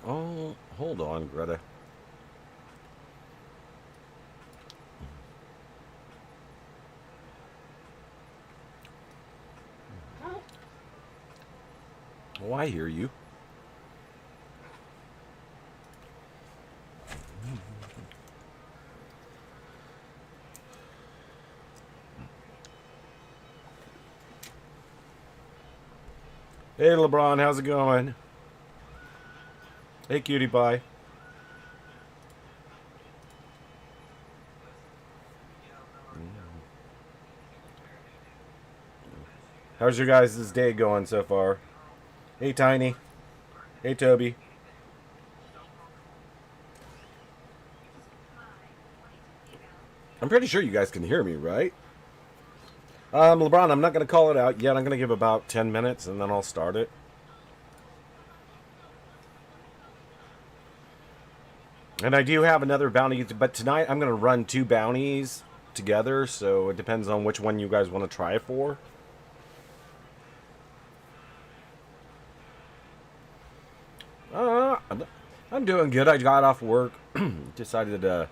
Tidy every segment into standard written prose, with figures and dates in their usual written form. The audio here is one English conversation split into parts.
Oh, hold on, Greta. Oh, I hear you. Hey, LeBron, how's it going? Hey, cutie pie. How's your guys' day going so far? Hey, Tiny. Hey, Toby. I'm pretty sure you guys can hear me, right? LeBron, I'm not going to call it out yet. I'm going to give about 10 minutes and then I'll start it. And I do have another bounty, but tonight I'm going to run 2 bounties together, so it depends on which one you guys want to try for. I'm doing good. I got off work, decided to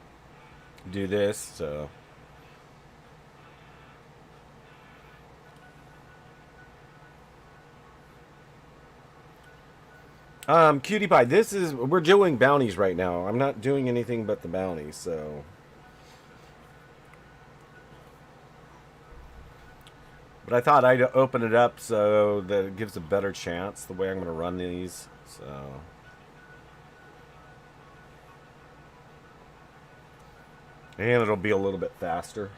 do this, so... Cutie Pie, we're doing bounties right now. I'm not doing anything but the bounties, so... But I thought I'd open it up so that it gives a better chance the way I'm going to run these, so... And it'll be a little bit faster.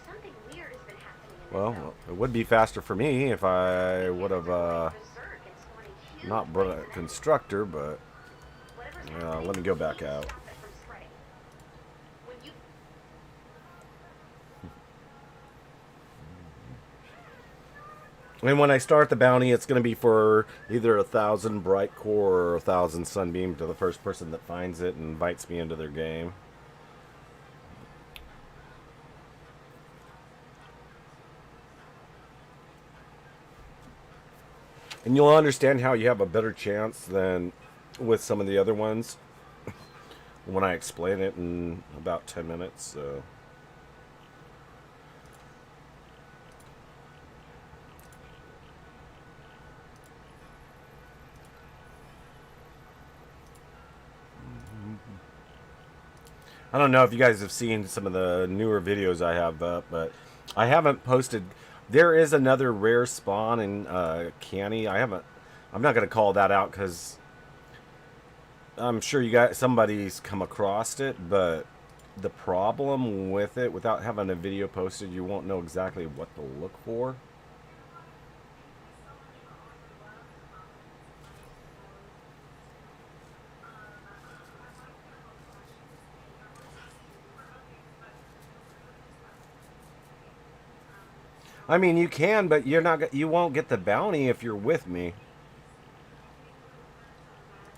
Something weird has been happening in Well, it would be faster for me if I would have not brought a constructor, but let me go back out. And when I start the bounty, it's going to be for either 1,000 brightcore or 1,000 sunbeam to the first person that finds it and invites me into their game. And you'll understand how you have a better chance than with some of the other ones when I explain it in about 10 minutes. So. I don't know if you guys have seen some of the newer videos I have up, but I haven't posted. There is another rare spawn in Canny. I'm not going to call that out because I'm sure somebody's come across it, but the problem with it, without having a video posted, you won't know exactly what to look for. I mean, you can, but you won't get the bounty if you're with me.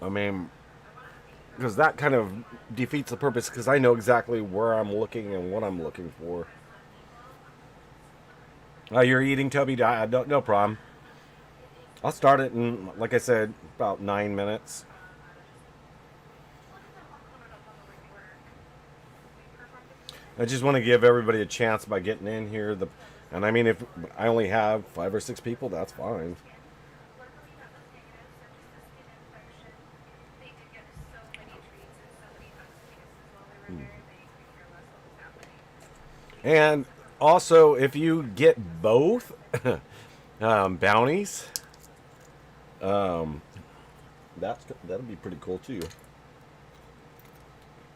I mean, because that kind of defeats the purpose, because I know exactly where I'm looking and what I'm looking for. You're eating, Toby? No problem. I'll start it in, like I said, about 9 minutes. I just want to give everybody a chance by getting in here. And I mean, if I only have 5 or 6 people, that's fine. And also, if you get both bounties, that'll be pretty cool too.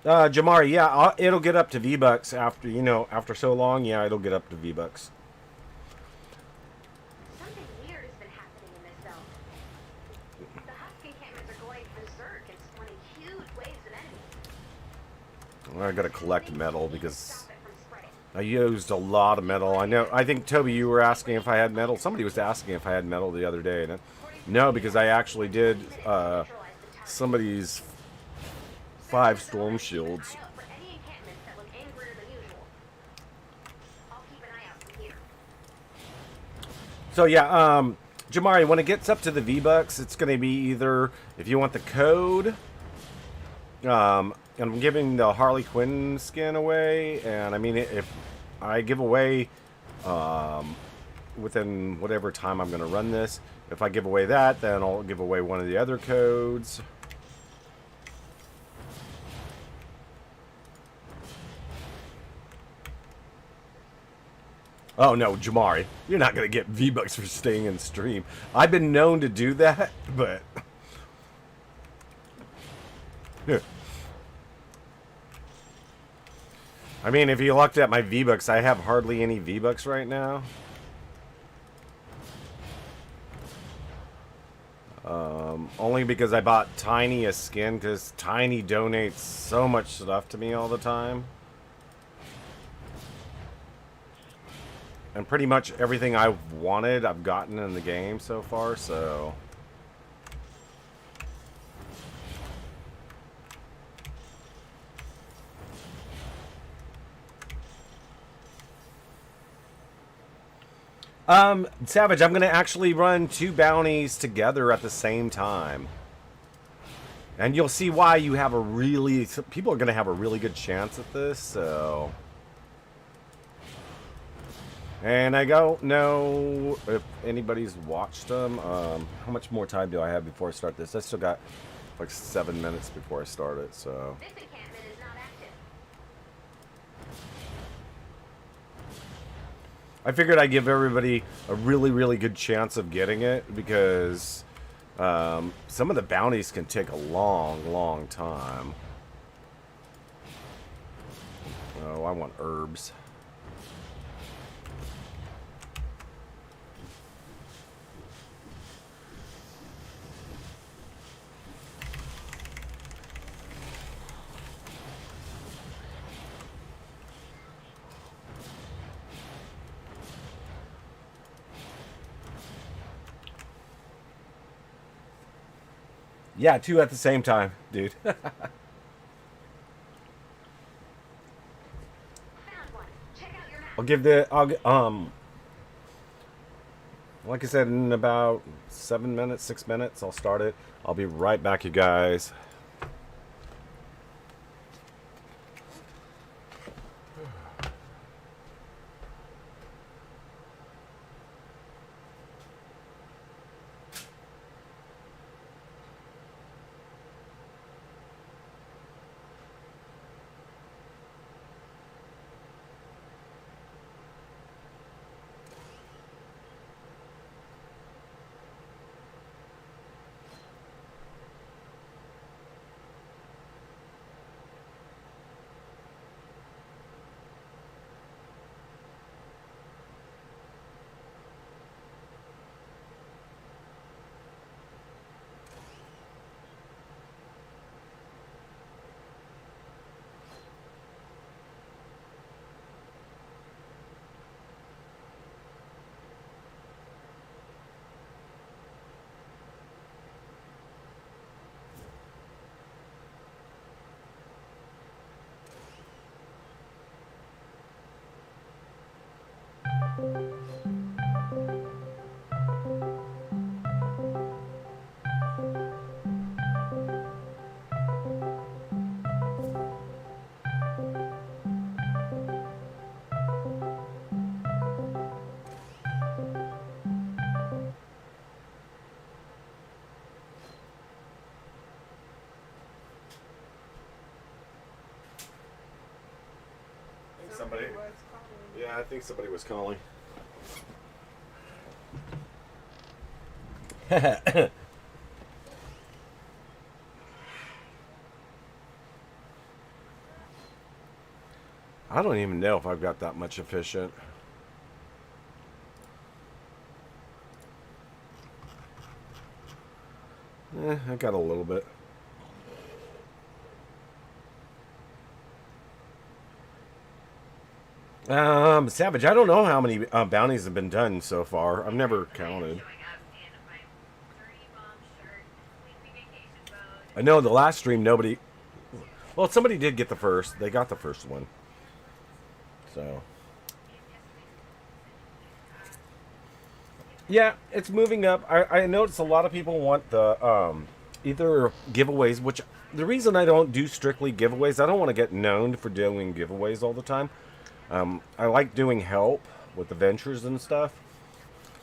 Jamari, yeah, it'll get up to vBucks after, after so long. Yeah, it'll get up to vBucks. Something weird has been happening in this zone. The husk encampments are going berserk and spawning huge waves of enemies. I gotta collect metal because Stop it from spreading. I used a lot of metal. I think, Toby, you were asking if I had metal. Somebody was asking if I had metal the other day. No, because I actually did somebody's 5 storm shields. So yeah, Jamari, when it gets up to the vBucks, it's going to be either, if you want the code, I'm giving the Harley Quinn skin away, and I mean, if I give away, within whatever time I'm going to run this, if I give away that, then I'll give away one of the other codes. Oh no, Jamari, you're not going to get V-Bucks for staying in stream. I've been known to do that, but... I mean, if you looked at my V-Bucks, I have hardly any V-Bucks right now. Only because I bought Tiny a skin, because Tiny donates so much stuff to me all the time. And pretty much everything I've wanted, I've gotten in the game so far, so... Savage, I'm going to actually run 2 bounties together at the same time. And you'll see why you have a really... People are going to have a really good chance at this, so... And I don't know if anybody's watched them. How much more time do I have before I start this? I still got like 7 minutes before I start it, so... This encampment is not active. I figured I'd give everybody a really, really good chance of getting it because some of the bounties can take a long, long time. Oh, I want herbs. Yeah, 2 at the same time, dude. Found one. Check out your map. I'll give the like I said, in about 7 minutes, 6 minutes, I'll start it. I'll be right back, you guys. Somebody? Yeah, I think somebody was calling. I don't even know if I've got that much efficient. I got a little bit. Savage, I don't know how many bounties have been done so far. I've never counted. I know the last stream nobody. Well, somebody did get the first. They got the first one. So. Yeah, it's moving up. I noticed a lot of people want the either giveaways, which the reason I don't do strictly giveaways, I don't want to get known for doing giveaways all the time. I like doing help with the ventures and stuff,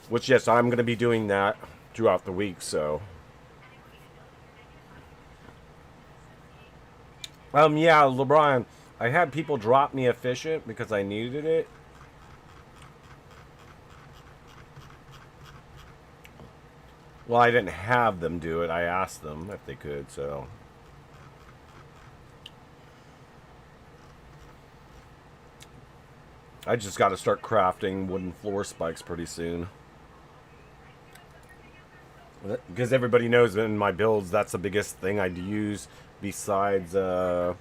which yes, I'm going to be doing that throughout the week. So, yeah, LeBron, I had people drop me efficient because I needed it. Well, I didn't have them do it. I asked them if they could, so. I just got to start crafting wooden floor spikes pretty soon. Because everybody knows in my builds, that's the biggest thing I'd use besides floor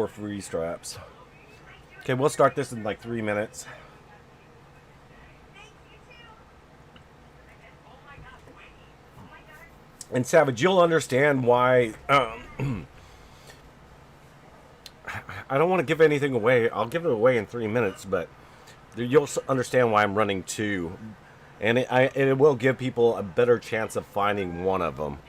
free straps. Okay, we'll start this in like 3 minutes. And Savage, you'll understand why. I don't want to give anything away. I'll give it away in 3 minutes, but you'll understand why I'm running two, and it will give people a better chance of finding one of them.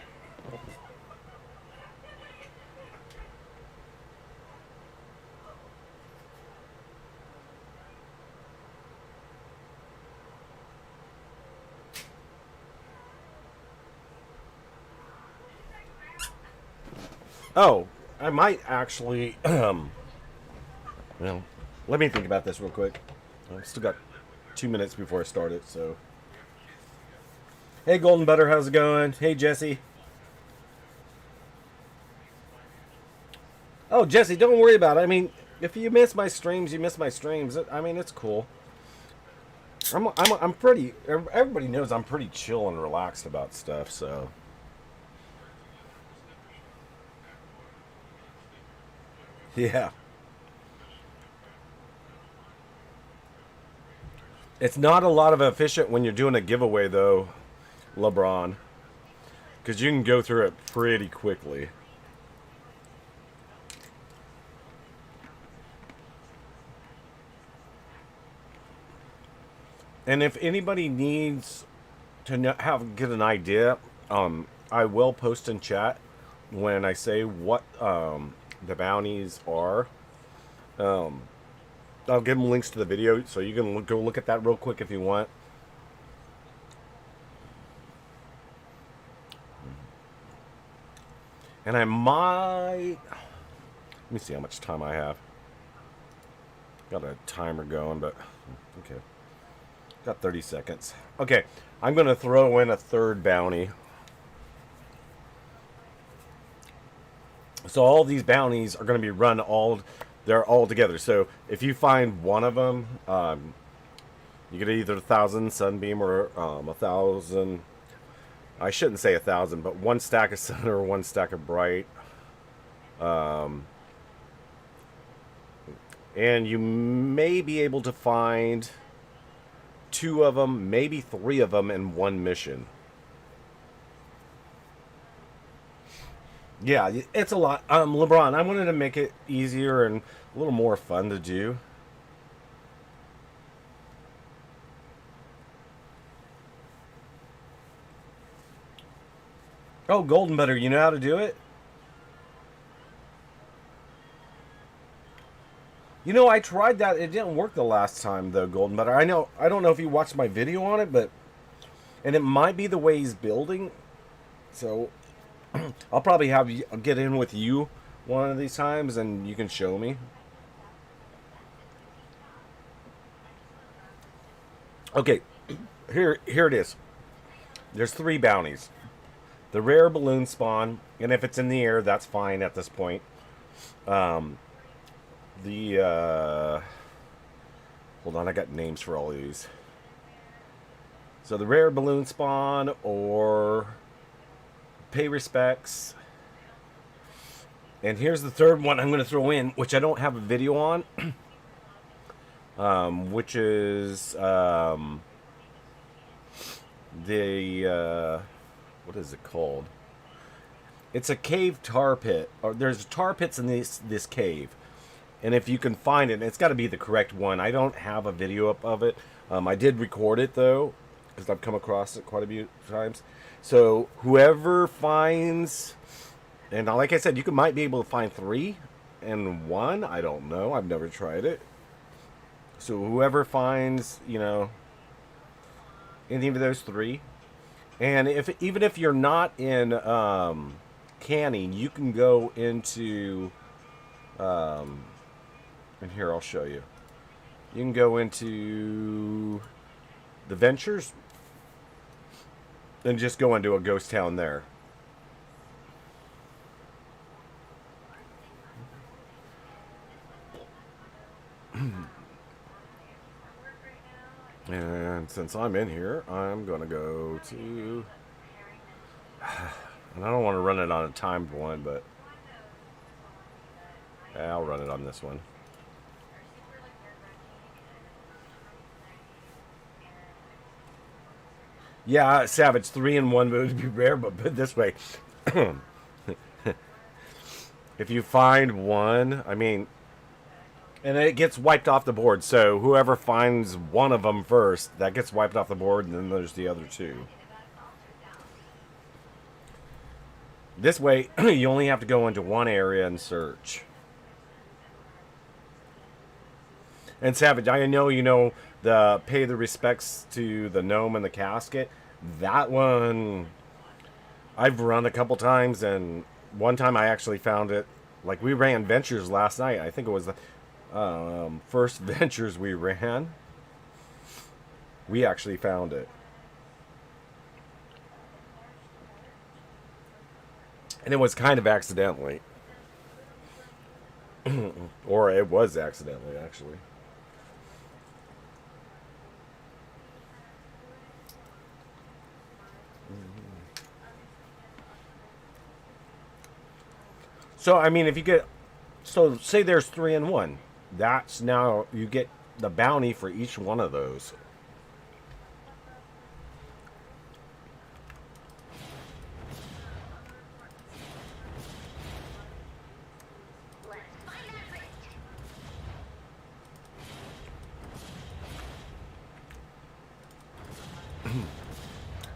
Oh, I might actually. Well, let me think about this real quick. I've still got 2 minutes before I start it, so. Hey, Golden Butter, how's it going? Hey, Jesse. Oh, Jesse, don't worry about it. I mean, if you miss my streams, you miss my streams. I mean, it's cool. I'm pretty. Everybody knows I'm pretty chill and relaxed about stuff, so. Yeah. It's not a lot of efficient when you're doing a giveaway, though, LeBron. Because you can go through it pretty quickly. And if anybody needs to get an idea, I will post in chat when I say what the bounties are. I'll give them links to the video, so you can go look at that real quick if you want. And I might... Let me see how much time I have. Got a timer going, but... Okay. Got 30 seconds. Okay, I'm going to throw in a third bounty. So all these bounties are going to be run they're all together. So if you find one of them, you get either 1,000 sunbeam or 1,000. I shouldn't say 1,000, but one stack of sun or one stack of bright. And you may be able to find 2 of them, maybe 3 of them in one mission. Yeah, it's a lot. LeBron, I wanted to make it easier and a little more fun to do. Oh, Golden Butter, you know how to do it? You know, I tried that. It didn't work the last time, though, Golden Butter. I don't know if you watched my video on it, but... And it might be the way he's building. So... I'll probably get in with you one of these times, and you can show me. Okay, here it is. There's 3 bounties. The rare balloon spawn, and if it's in the air, that's fine at this point. The hold on, I got names for all of these. So the rare balloon spawn or pay respects. And here's the third one I'm going to throw in, which I don't have a video on, which is the what is it called? It's a cave tar pit, or there's tar pits in this cave, and if you can find it, it's got to be the correct one. I don't have a video up of it. I did record it though, because I've come across it quite a few times. So whoever finds, and like I said, you might be able to find 3 and 1. I don't know. I've never tried it. So whoever finds, you know, any of those 3, and even if you're not in canning, you can go into, and here I'll show you. You can go into the Ventures and just go into a ghost town there. And since I'm in here, I'm going to go to... And I don't want to run it on a timed one, but... I'll run it on this one. Yeah, Savage, 3 and 1 would be rare, but put it this way. If you find 1, I mean... And it gets wiped off the board, so whoever finds one of them first, that gets wiped off the board, and then there's the other 2. This way, you only have to go into one area and search. And Savage, I know you know the pay the respects to the gnome and the casket. That one, I've run a couple times, and one time I actually found it. Like, we ran Ventures last night. I think it was the first Ventures we ran. We actually found it. And it was kind of accidentally. Or it was accidentally, actually. So, I mean, if you get... So, say there's 3 and 1. That's now... You get the bounty for each one of those. Let's find that rift.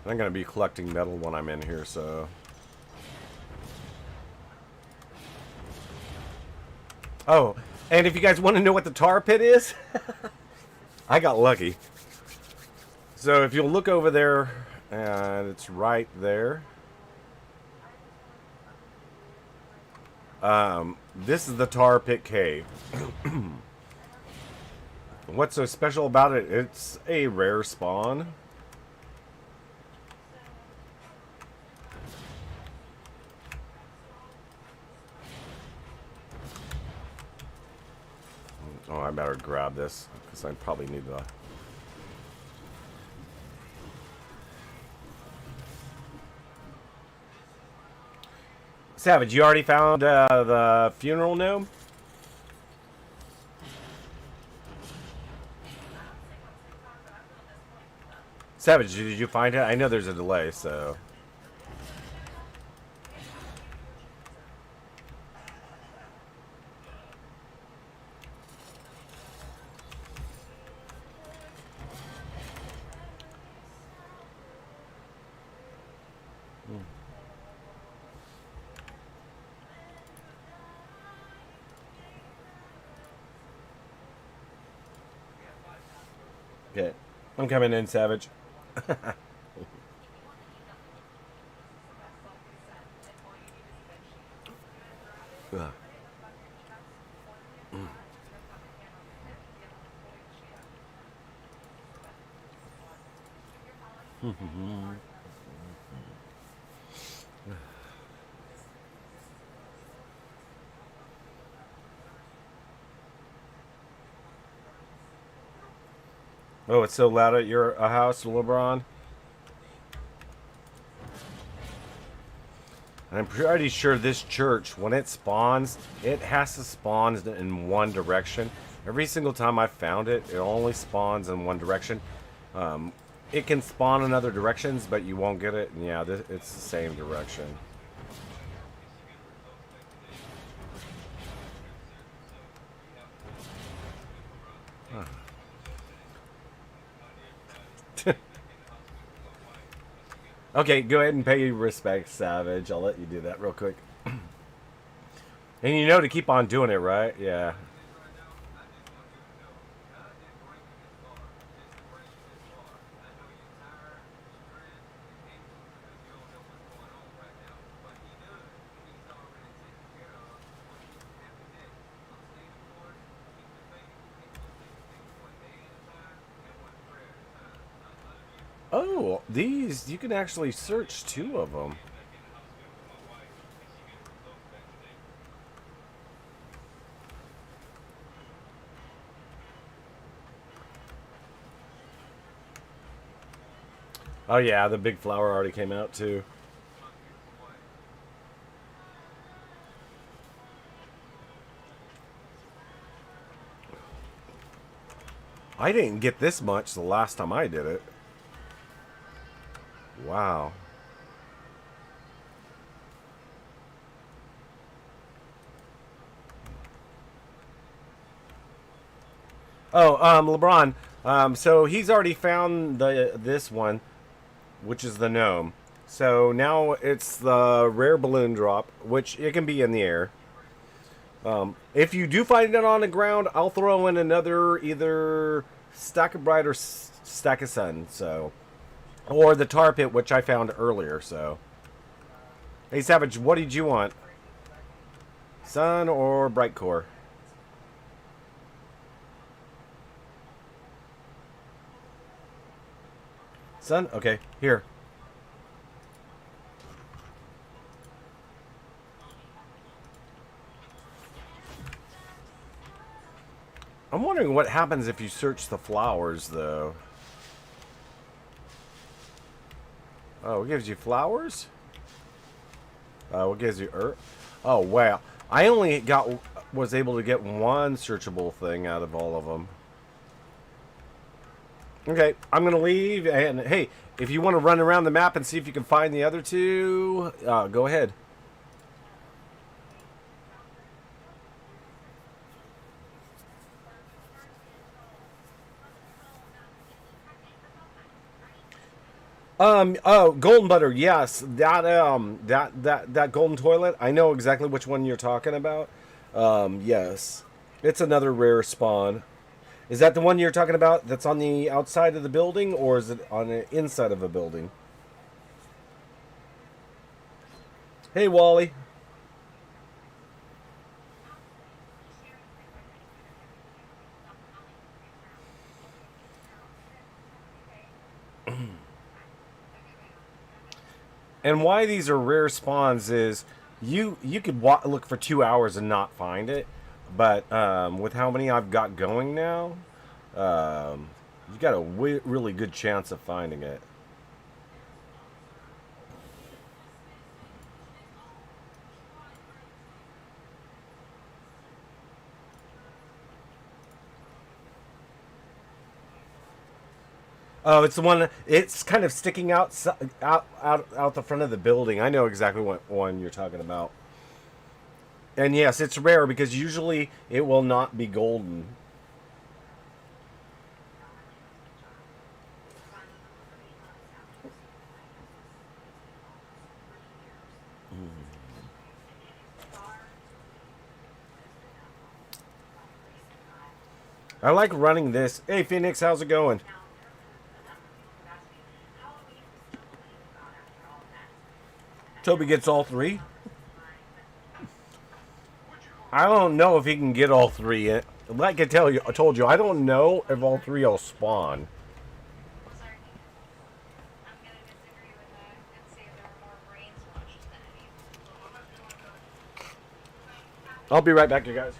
I'm going to be collecting metal when I'm in here, so... Oh, and if you guys want to know what the tar pit is, I got lucky. So if you'll look over there, and it's right there. This is the tar pit cave. What's so special about it? It's a rare spawn. Oh, I better grab this, because I probably need to... Savage, you already found the funeral gnome? Savage, did you find it? I know there's a delay, so... Okay, I'm coming in, Savage. Ugh. Oh, it's so loud at your house, LeBron. And I'm pretty sure this church, when it spawns, it has to spawn in one direction. Every single time I found it, it only spawns in one direction. Um, it can spawn in other directions, but you won't get it. And yeah, it's the same direction. Okay, go ahead and pay your respects, Savage. I'll let you do that real quick. And you know to keep on doing it, right? Yeah. Oh, these, you can actually search two of them. Oh yeah, the big flower already came out too. I didn't get this much the last time I did it. Wow. Oh, LeBron. So he's already found this one, which is the gnome. So now it's the rare balloon drop, which it can be in the air. If you do find it on the ground, I'll throw in another either stack of bright or stack of sun. So, or the tar pit, which I found earlier. So, hey Savage, what did you want? Sun or brightcore? Sun. Okay, here. I'm wondering what happens if you search the flowers, though. Oh, it gives you flowers? What gives you earth? Oh, wow. I only was able to get one searchable thing out of all of them. Okay, I'm going to leave. And, hey, if you want to run around the map and see if you can find the other two, go ahead. Oh, golden butter. Yes, that golden toilet. I know exactly which one you're talking about. Yes, it's another rare spawn. Is that the one you're talking about? That's on the outside of the building, or is it on the inside of a building? Hey, Wally. And why these are rare spawns is you could look for 2 hours and not find it, but with how many I've got going now, you got a really good chance of finding it. Oh, it's the one. It's kind of sticking out the front of the building. I know exactly what one you're talking about. And yes, it's rare because usually it will not be golden. I like running this. Hey, Phoenix, how's it going? Toby gets all three. I don't know if he can get all three. Like I told you, I don't know if all three will spawn. I'll be right back, you guys.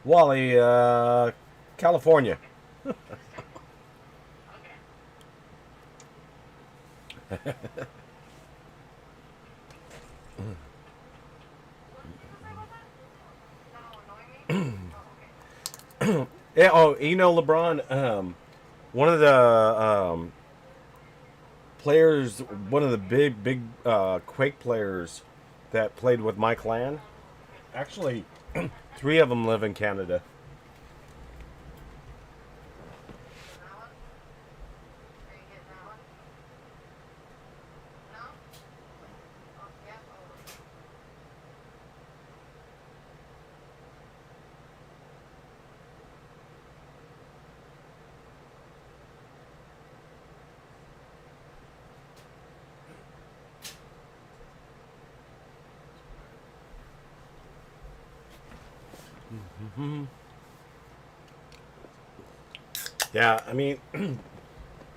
Wally, California. Yeah, oh, you know, LeBron, one of the players, one of the big Quake players that played with my clan, actually, three of them live in Canada. Yeah, I mean,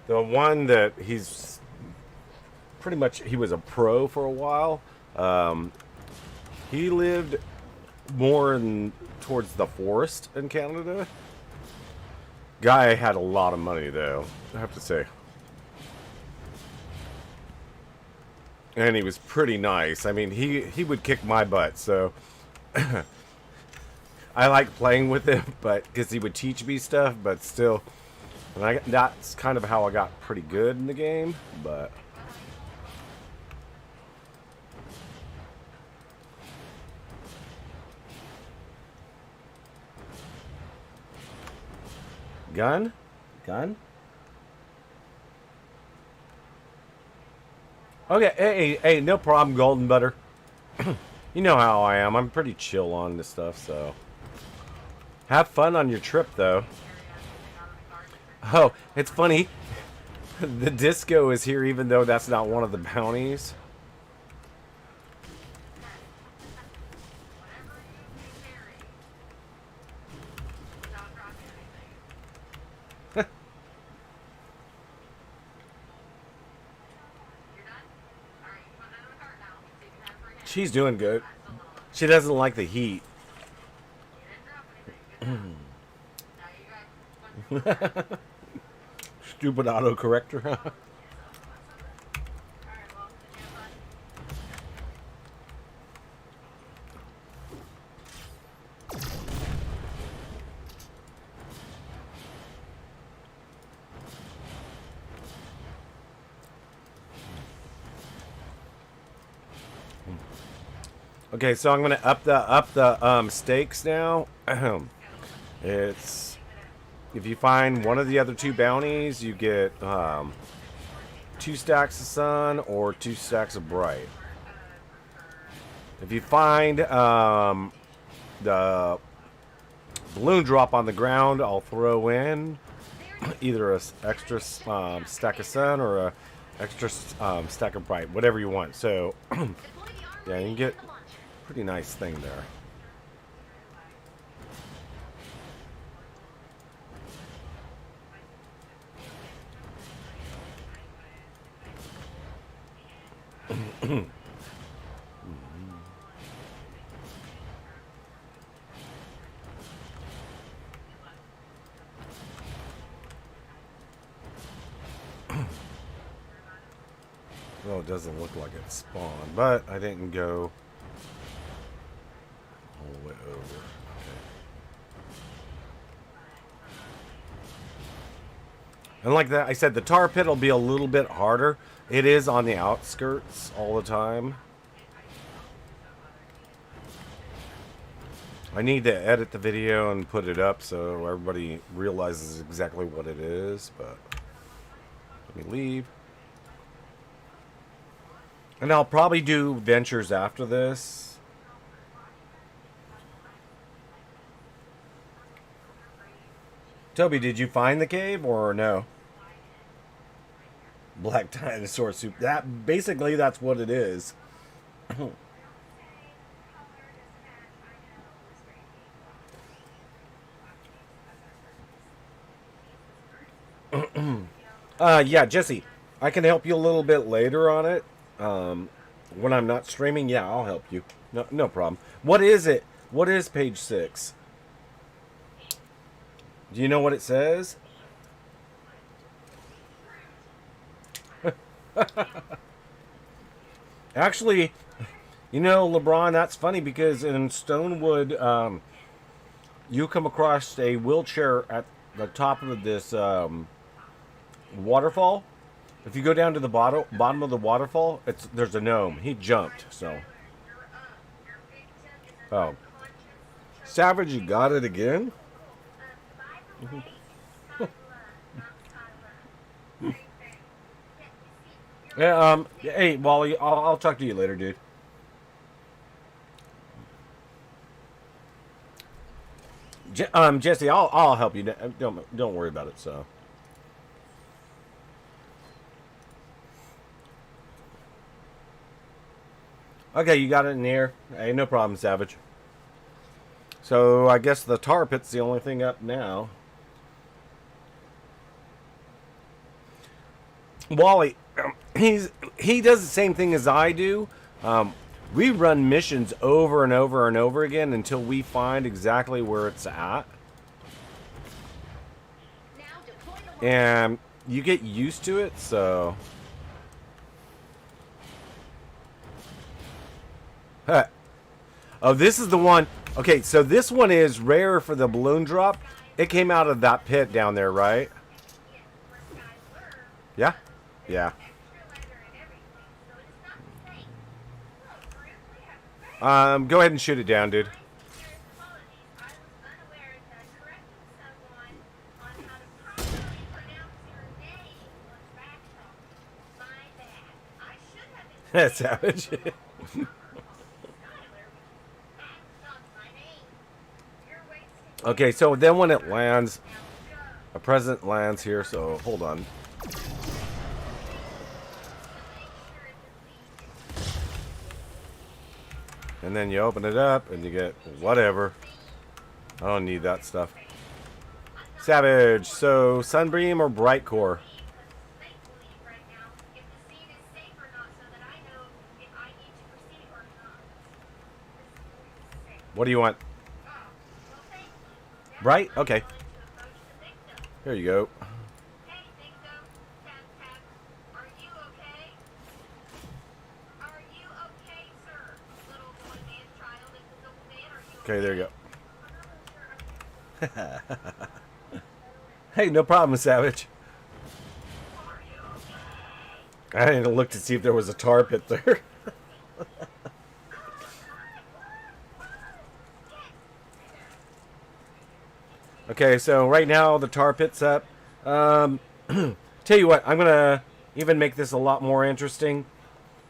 the one that he's pretty much, he was a pro for a while. Um, he lived more towards the forest in Canada. Guy had a lot of money, though, I have to say. And he was pretty nice. I mean, he would kick my butt, so I like playing with him, but because he would teach me stuff, but still, that's kind of how I got pretty good in the game. But gun, gun. Okay, hey, no problem, Golden Butter. You know how I am. I'm pretty chill on this stuff, so have fun on your trip, though. Oh, it's funny. The disco is here, even though that's not one of the bounties. She's doing good. She doesn't like the heat. Stupid autocorrector. Okay, so I'm gonna up the stakes now. It's if you find one of the other two bounties, you get 2 stacks of sun or 2 stacks of bright. If you find the balloon drop on the ground, I'll throw in either a extra stack of sun or a extra stack of bright, whatever you want. So yeah, you can get a pretty nice thing there. Well, it doesn't look like it spawned, but I didn't go all the way over. Okay. And like that, I said, the tar pit will be a little bit harder. It is on the outskirts all the time. I need to edit the video and put it up so everybody realizes exactly what it is, but let me leave. And I'll probably do ventures after this. Toby, did you find the cave or no? Black dinosaur soup. That basically that's what it is. Yeah, Jesse, I can help you a little bit later on it. When I'm not streaming, yeah, I'll help you. No problem. What is it? What is page 6? Do you know what it says? Actually, you know, LeBron, that's funny because in Stonewood, you come across a wheelchair at the top of this waterfall. If you go down to the bottom of the waterfall, there's a gnome. He jumped, so. Oh. Savage, you got it again? Yeah, hey, Wally, I'll talk to you later, dude. Jesse, I'll help you. Don't worry about it. So, okay, you got it in the air. Hey, no problem, Savage. So I guess the tar pit's the only thing up now. Wally, he does the same thing as I do. We run missions over and over and over again until we find exactly where it's at. And you get used to it, so. Huh. Oh, this is the one. Okay, so this one is rare for the balloon drop. It came out of that pit down there, right? Yeah? Yeah. Go ahead and shoot it down, dude. That's savage. Okay, so then when it lands, a present lands here, so hold on. And then you open it up and you get whatever. I don't need that stuff. Savage, so sunbeam or brightcore? What do you want? Bright? Okay. Here you go. Okay, there you go. Hey, no problem, Savage. I had to look to see if there was a tar pit there. Okay, so right now the tar pit's up. Tell you what, I'm gonna even make this a lot more interesting.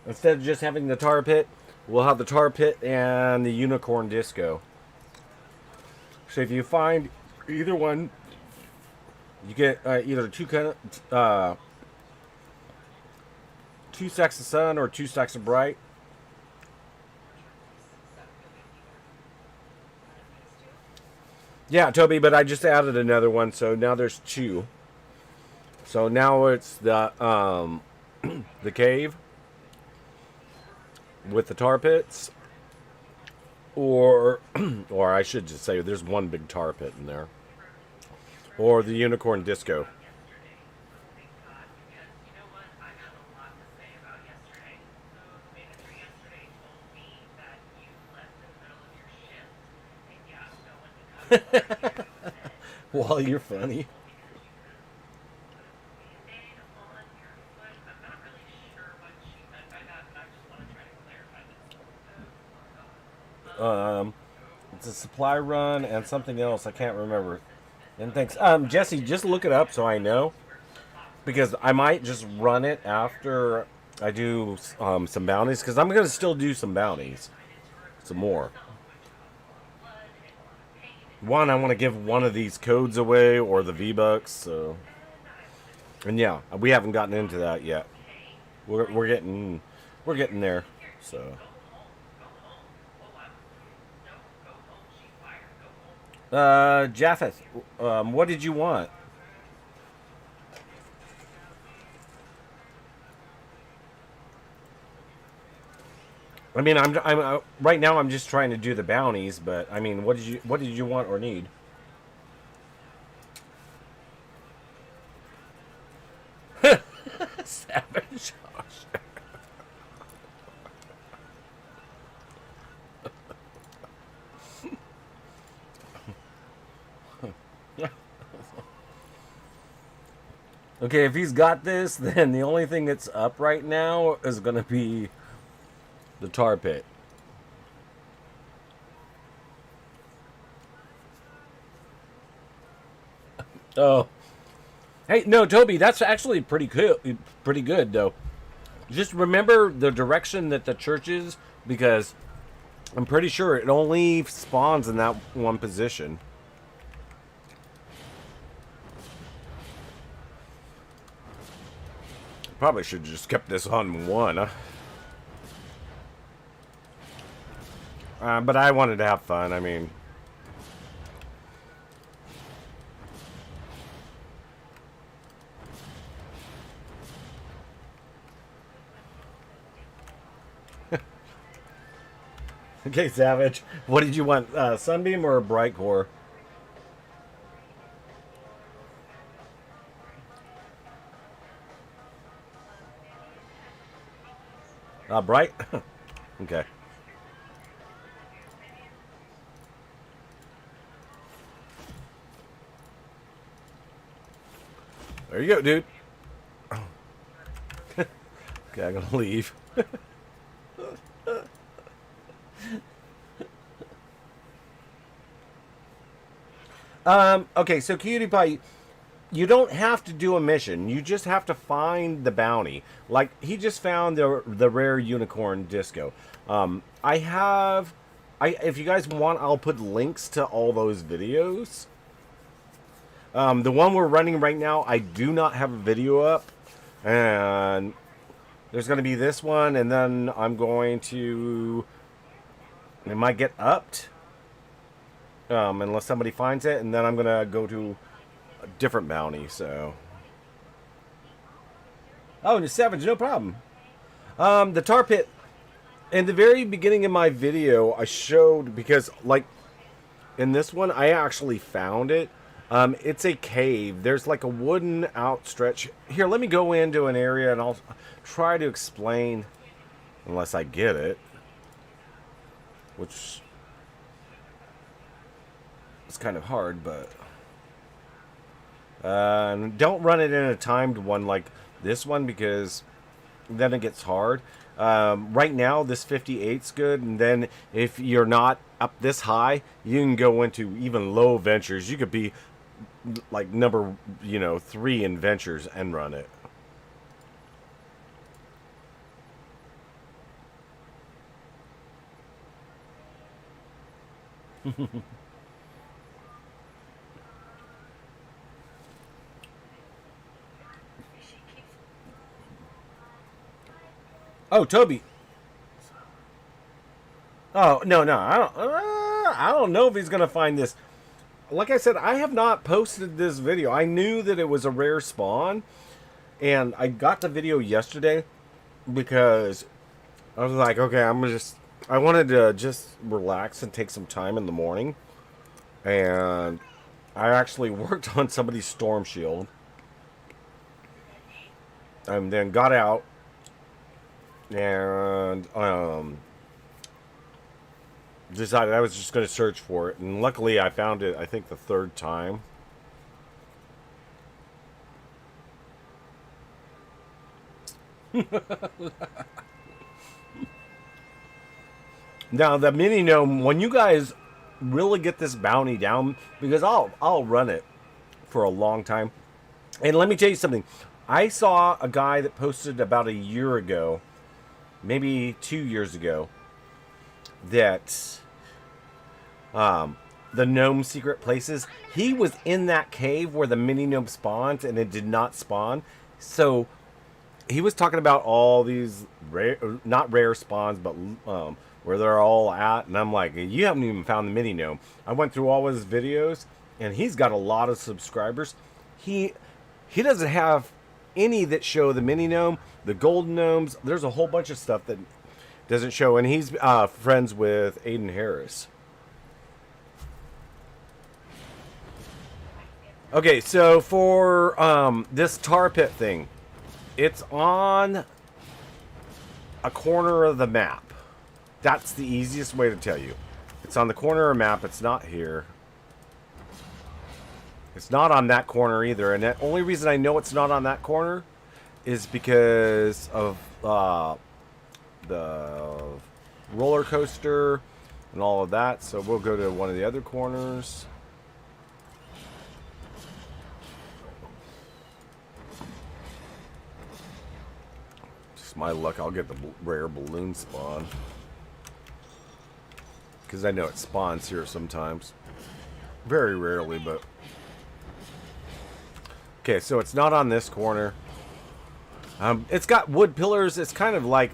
Instead of just having the tar pit, we'll have the tar pit and the unicorn disco. So if you find either one, you get either two stacks of sun or 2 stacks of bright. Yeah, Toby, but I just added another one, so now there's 2. So now it's the the cave with the tar pits, or or I should just say there's one big tar pit in there, or the unicorn disco. Well, you're funny. It's a supply run and something else. I can't remember. And thanks, Jesse. Just look it up so I know, because I might just run it after I do some bounties, because I'm gonna still do some bounties, some more. One, I want to give one of these codes away or the vBucks. So, and yeah, we haven't gotten into that yet. We're getting there. So. Japheth, what did you want? I mean, I'm right now. I'm just trying to do the bounties, but I mean, what did you want or need? Okay, if he's got this, then the only thing that's up right now is going to be the tar pit. Oh. Hey, no, Toby, that's actually pretty good. Pretty good, though. Just remember the direction that the church is, because I'm pretty sure it only spawns in that one position. Probably should have just kept this on one. But I wanted to have fun. I mean... Okay, Savage. What did you want? Sunbeam or a brightcore? Bright? Okay. There you go, dude. Okay, I'm gonna leave. Okay, so Cutie Pie, you don't have to do a mission. You just have to find the bounty. Like, he just found the rare unicorn disco. If you guys want, I'll put links to all those videos. The one we're running right now, I do not have a video up. And there's going to be this one, and then I'm going to... It might get upped. Unless somebody finds it, and then I'm gonna go to a different bounty. So, oh, and Savage, no problem. The tar pit. In the very beginning of my video, I showed, because like in this one, I actually found it. It's a cave. There's like a wooden outstretch. Here, let me go into an area, and I'll try to explain, unless I get it, which. It's kind of hard, but don't run it in a timed one like this one, because then it gets hard. Right now, this 58's good, and then if you're not up this high, you can go into even low ventures. You could be like number 3 in ventures and run it. Oh, Toby. Oh, no, I don't know if he's gonna find this. Like I said, I have not posted this video. I knew that it was a rare spawn, and I got the video yesterday because I was like, okay, I wanted to just relax and take some time in the morning, and I actually worked on somebody's storm shield, and then got out. And decided I was just going to search for it, and luckily I found it, I think, the 3rd time. Now the mini gnome, when you guys really get this bounty down, because I'll run it for a long time. And let me tell you something. I saw a guy that posted about a year ago, maybe 2 years ago, that the gnome secret places, he was in that cave where the mini gnome spawns, and it did not spawn. So he was talking about all these rare, not rare spawns, but where they're all at, and I'm like, you haven't even found the mini gnome. I went through all his videos, and he's got a lot of subscribers. He doesn't have any that show the mini gnome, the golden gnomes. There's a whole bunch of stuff that doesn't show, and he's friends with Aiden Harris. Okay, so for this tar pit thing, it's on a corner of the map. That's the easiest way to tell you. It's on the corner of the map. It's not here. It's not on that corner either, and the only reason I know it's not on that corner is because of the roller coaster and all of that. So we'll go to one of the other corners. Just my luck, I'll get the rare balloon spawn. Because I know it spawns here sometimes. Very rarely, but... Okay, so it's not on this corner. It's got wood pillars. It's kind of like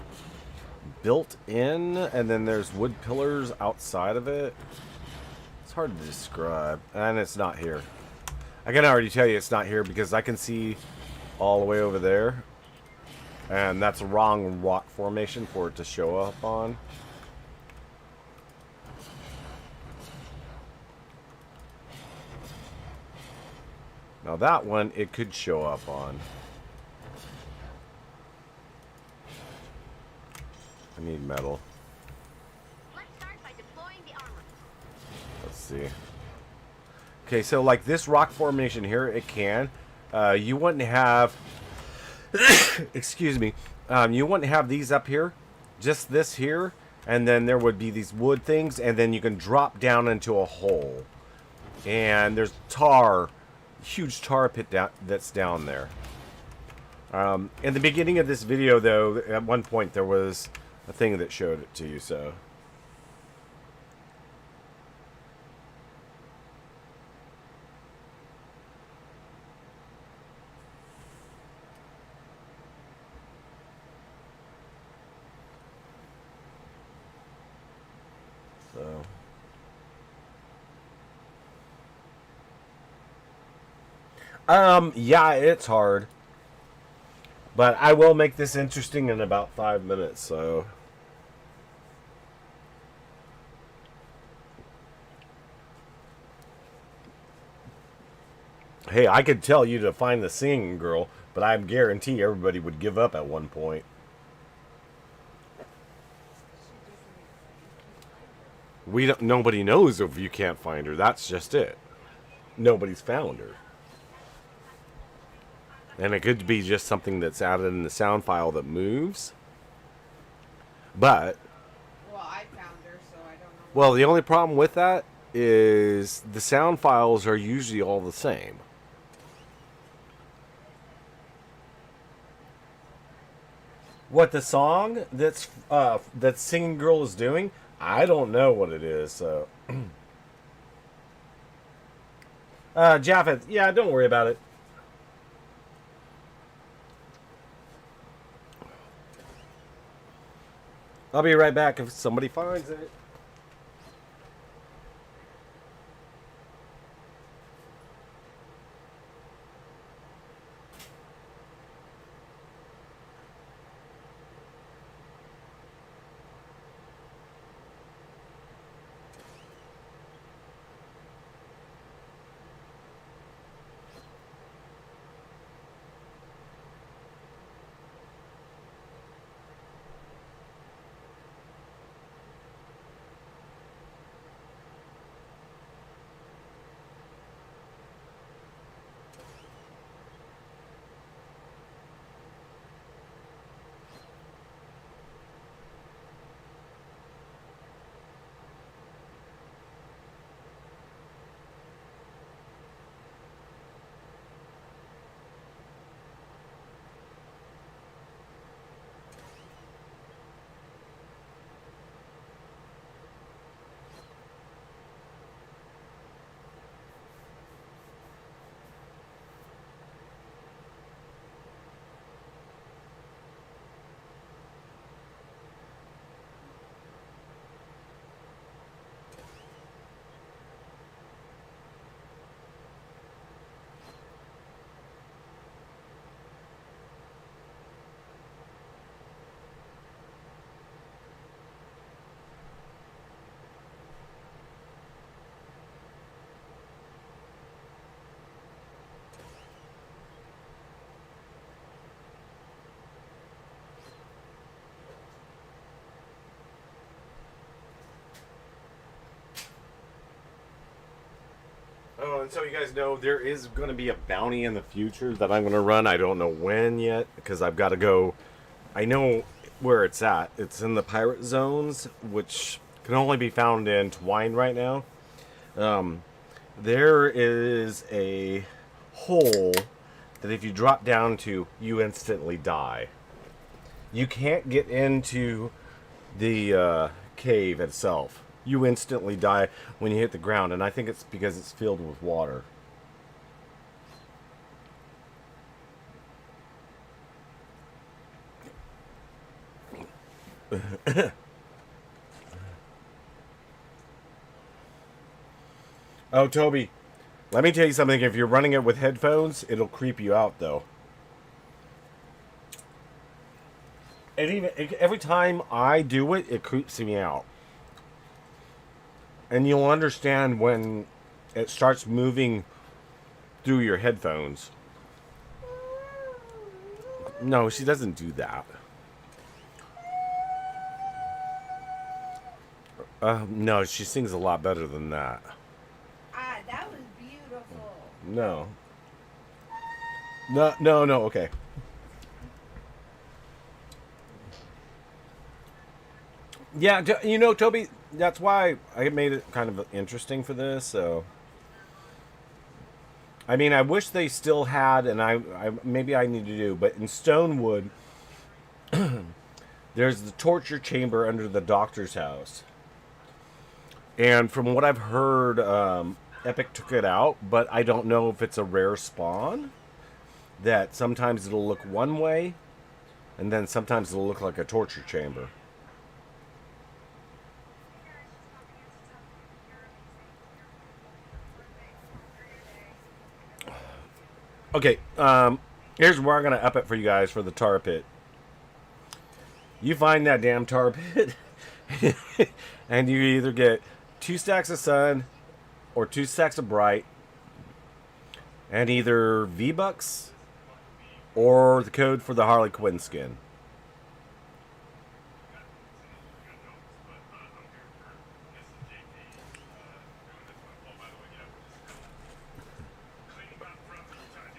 built in, and then there's wood pillars outside of it. It's hard to describe, and it's not here. I can already tell you it's not here because I can see all the way over there, and that's a wrong rock formation for it to show up on. Now that one, it could show up on. I need metal. Let's start by deploying the armor. Let's see. Okay, so like this rock formation here, it can. You wouldn't have... excuse me. You wouldn't have these up here. Just this here. And then there would be these wood things. And then you can drop down into a hole. And there's tar. Huge tar pit that's down there. In the beginning of this video, though, at one point there was a thing that showed it to you, so... Yeah, it's hard. But I will make this interesting in about 5 minutes, so... Hey, I could tell you to find the singing girl, but I guarantee everybody would give up at one point. Nobody knows if you can't find her. That's just it. Nobody's found her. And it could be just something that's added in the sound file that moves. But... Well, I found her, so I don't know. Well, the only problem with that is the sound files are usually all the same. What the song that Singing Girl is doing, I don't know what it is, so... Japheth, yeah, don't worry about it. I'll be right back if somebody finds it. Oh, and so you guys know there is going to be a bounty in the future that I'm going to run. I don't know when yet because I've got to go. I know where it's at. It's in the pirate zones, which can only be found in Twine right now. There is a hole that if you drop down to, you instantly die. You can't get into the cave itself. You instantly die when you hit the ground, and I think it's because it's filled with water. Oh, Toby, let me tell you something. If you're running it with headphones, it'll creep you out, though. And even every time I do it, it creeps me out. And you'll understand when it starts moving through your headphones. No, she doesn't do that. No, she sings a lot better than that. Ah, that was beautiful. No. No, okay. Yeah, you know, Toby, that's why I made it kind of interesting for this, so... I mean, I wish they still had, and I maybe I need to do, but in Stonewood, there's the torture chamber under the doctor's house. And from what I've heard, Epic took it out, but I don't know if it's a rare spawn. That sometimes it'll look one way, and then sometimes it'll look like a torture chamber. Okay, here's where I'm going to up it for you guys for the tar pit. You find that damn tar pit, and you either get 2 stacks of sun or 2 stacks of bright, and either vBucks or the code for the Harley Quinn skin.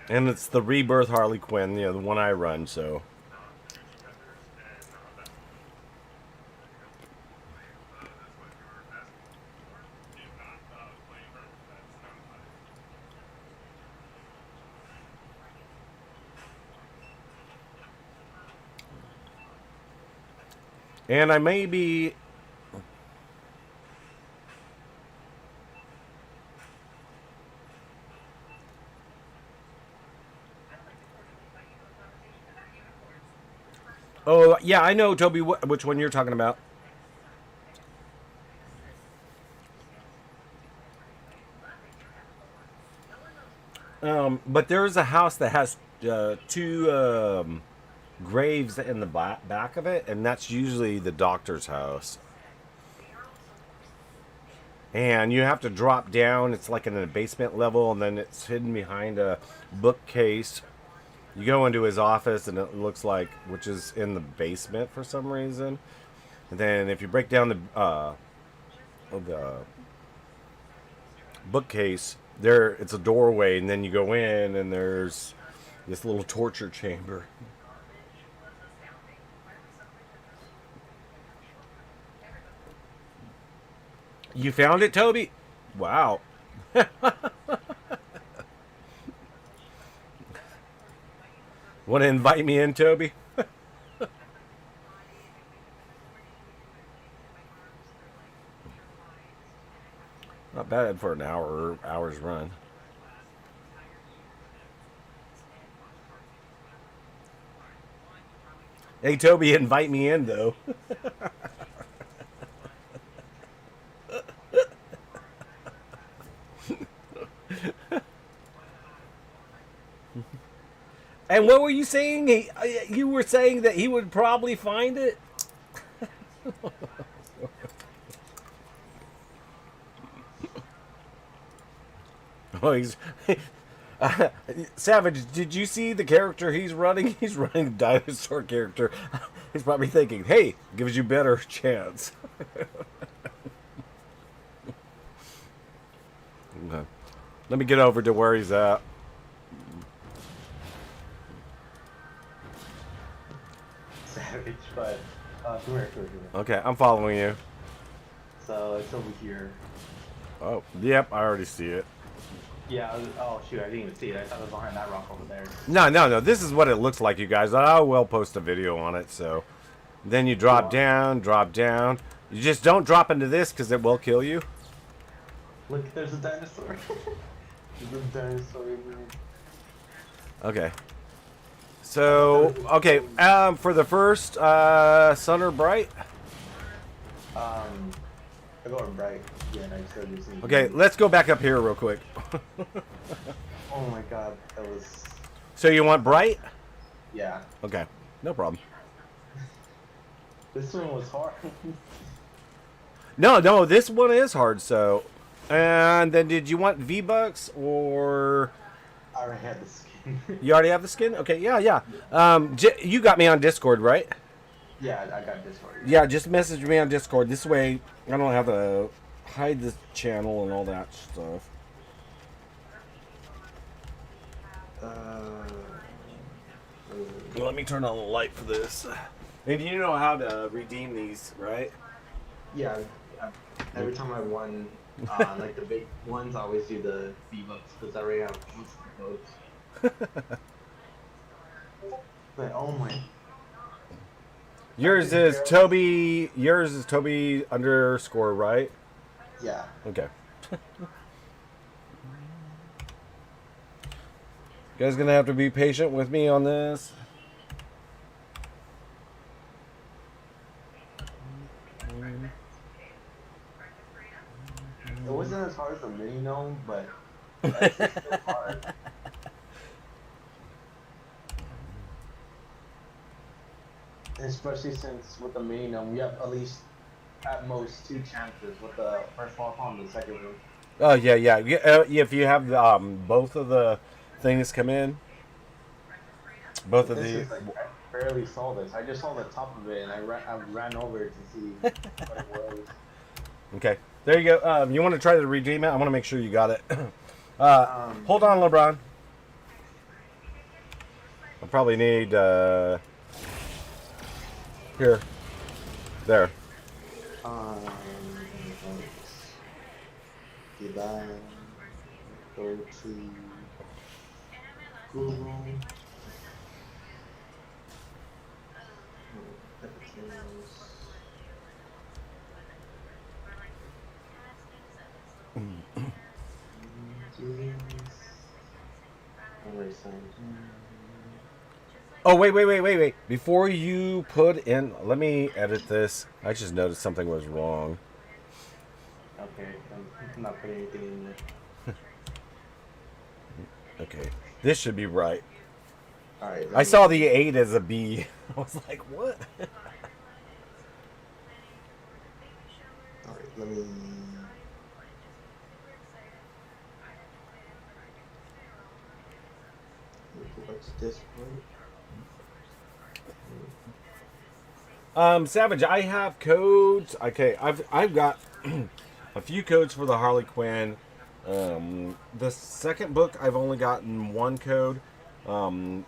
And it's the Rebirth Harley Quinn, you know, the one I run, so. And I may be... Oh, yeah, I know, Toby, which one you're talking about. But there is a house that has 2 graves in the back of it, and that's usually the doctor's house. And you have to drop down. It's like in a basement level, and then it's hidden behind a bookcase. You go into his office, and it looks like, which is in the basement for some reason. And then if you break down the bookcase, there it's a doorway, and then you go in, and there's this little torture chamber. You found it, Toby? Wow. Want to invite me in, Toby? Not bad for an hour's run. Hey, Toby, invite me in, though. And what were you saying? You were saying that he would probably find it? Oh, he's... Savage, did you see the character he's running? He's running a dinosaur character. He's probably thinking, hey, gives you better chance. Okay. Let me get over to where he's at. Savage, but come here, come here, come here. Okay, I'm following you. So it's over here. Oh, yep, I already see it. Yeah. Oh shoot, I didn't even see it. I thought it was behind that rock over there. No. This is what it looks like, you guys. I will post a video on it. So then you drop down, drop down. You just don't drop into this because it will kill you. Look, there's a dinosaur. There's a dinosaur in there. Okay. So okay, for the first sun or bright. I go on bright. Yeah, and I started using. Okay, let's go back up here real quick. Oh my god, that was. So you want bright? Yeah. Okay, no problem. This one was hard. No, this one is hard. So, and then did you want vBucks or? I already had the skin. You already have the skin? Okay, yeah. You got me on Discord, right? Yeah, I got Discord. Yeah, just message me on Discord. This way, I don't have to hide the channel and all that stuff. Let me turn on the light for this. And you know how to redeem these, right? Yeah. Every time I won, like the big ones, I always do the vBucks because I already have those. But oh my. Yours is Toby. Yours is Toby _ right? Yeah. Okay. You guys gonna have to be patient with me on this. It wasn't as hard as the mini gnome, but it's still hard. Especially since with the mini gnome, we have at least at most 2 chances with the first fall and the second one. Oh yeah. If you have both of the things come in, both of This the. is like, I barely saw this. I just saw the top of it and I ran over to see what it was. Okay, there you go. You want to try to redeem it? I want to make sure you got it. Hold on, LeBron. I'll probably need here, there. Did I go to Google? Oh wait. Before you put in, let me edit this. I just noticed something was wrong. Okay, I'm not putting anything in there. Okay, this should be right. Alright. I saw the 8 as a B. I was like, what? Alright, let me. Go back to Discord. Savage, I have codes. Okay, I've got a few codes for the Harley Quinn. The second book I've only gotten 1 code. The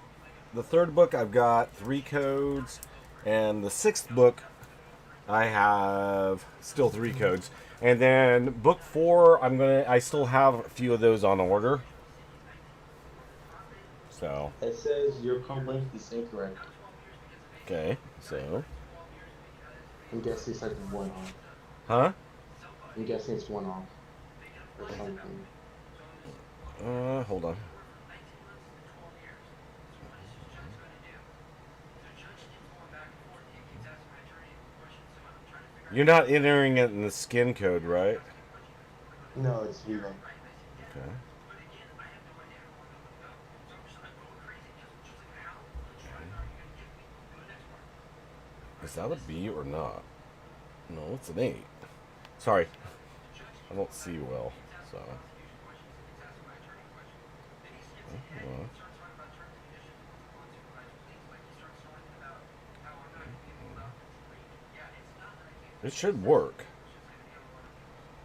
third book I've got 3 codes, and the 6th book I have still 3 codes. And then book 4, I still have a few of those on order. So It says your complaint is incorrect. okay, so I'm guessing it's like 1 off. huh? I'm guessing it's 1 off or something. Hold on. You're not entering it in the skin code, right? No, it's Vivo. Okay. Is that a B or not? No, it's an 8. Sorry. I don't see well, so. It should work.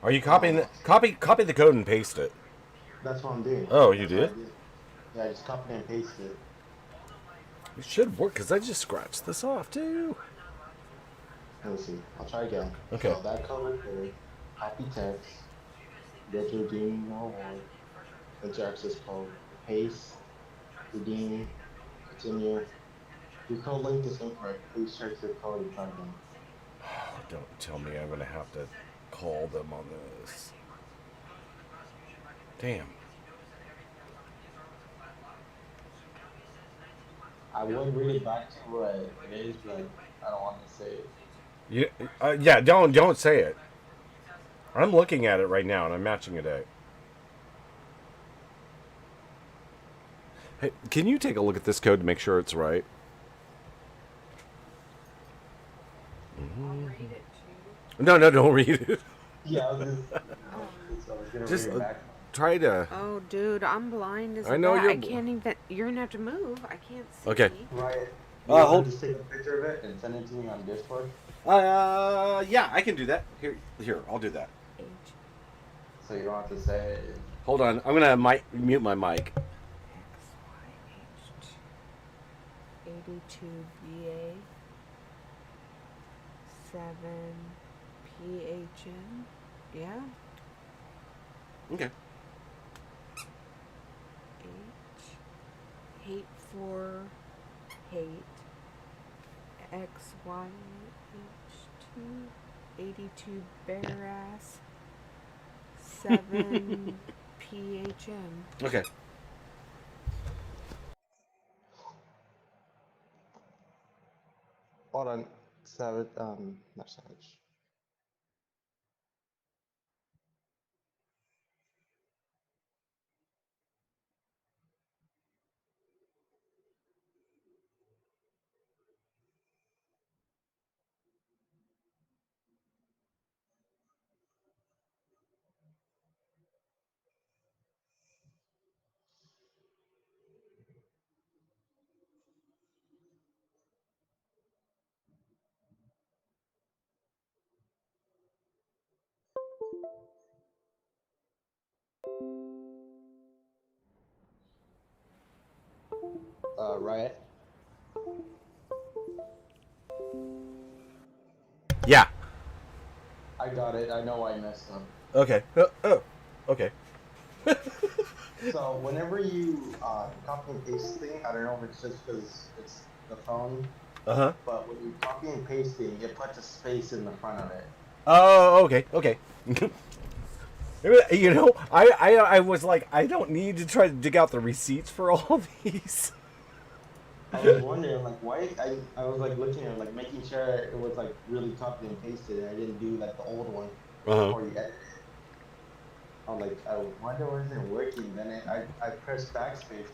Are you copying the copy the code and paste it? That's what I'm doing. Oh, you That's what I did? did. Yeah, I just copied and pasted it. It should work because I just scratched this off too. Let me see. I'll try again. Okay. So that code right there, copy text, go to redeem reward, enter access code, paste, redeem, continue. Your code link is incorrect. Please check your code and try again. Oh, don't tell me I'm gonna have to call them on this. Damn. I would read it back to what it is, but I don't want to say it. Yeah. Don't say it. I'm looking at it right now and I'm matching it out. Hey, can you take a look at this code to make sure it's right? I'll read it too. No, don't read it. Yeah, I was just, I was gonna Just read it back. try to. Oh, dude, I'm blind as I know a bat. you're I can't even. You're gonna have to move. I can't see. Okay. Right. Hold- Just take a picture of it and send it to me on Discord. Yeah, I can do that. Here, I'll do that. H So you don't have to say it. Hold on, I'm gonna mute my mic. XYH 82 VA 7 PHN. Yeah. Okay. H hate for hate XYH 82 bare ass 7 PHN. Okay. Hold on. Savage. Not Savage. Riot. Yeah. I got it. I know I messed up. Okay. Okay. So whenever you copy and paste thing, I don't know if it's just because it's the phone, Uh-huh. but when you copy and paste thing, it puts a space in the front of it. Oh, okay. You know, I was like, I don't need to try to dig out the receipts for all these. I was wondering, like, why? I was like looking at it, like making sure it was like really copy and pasted, and I didn't do like the old one before you edit it. I was like, I wonder why isn't working. Then I pressed backspace,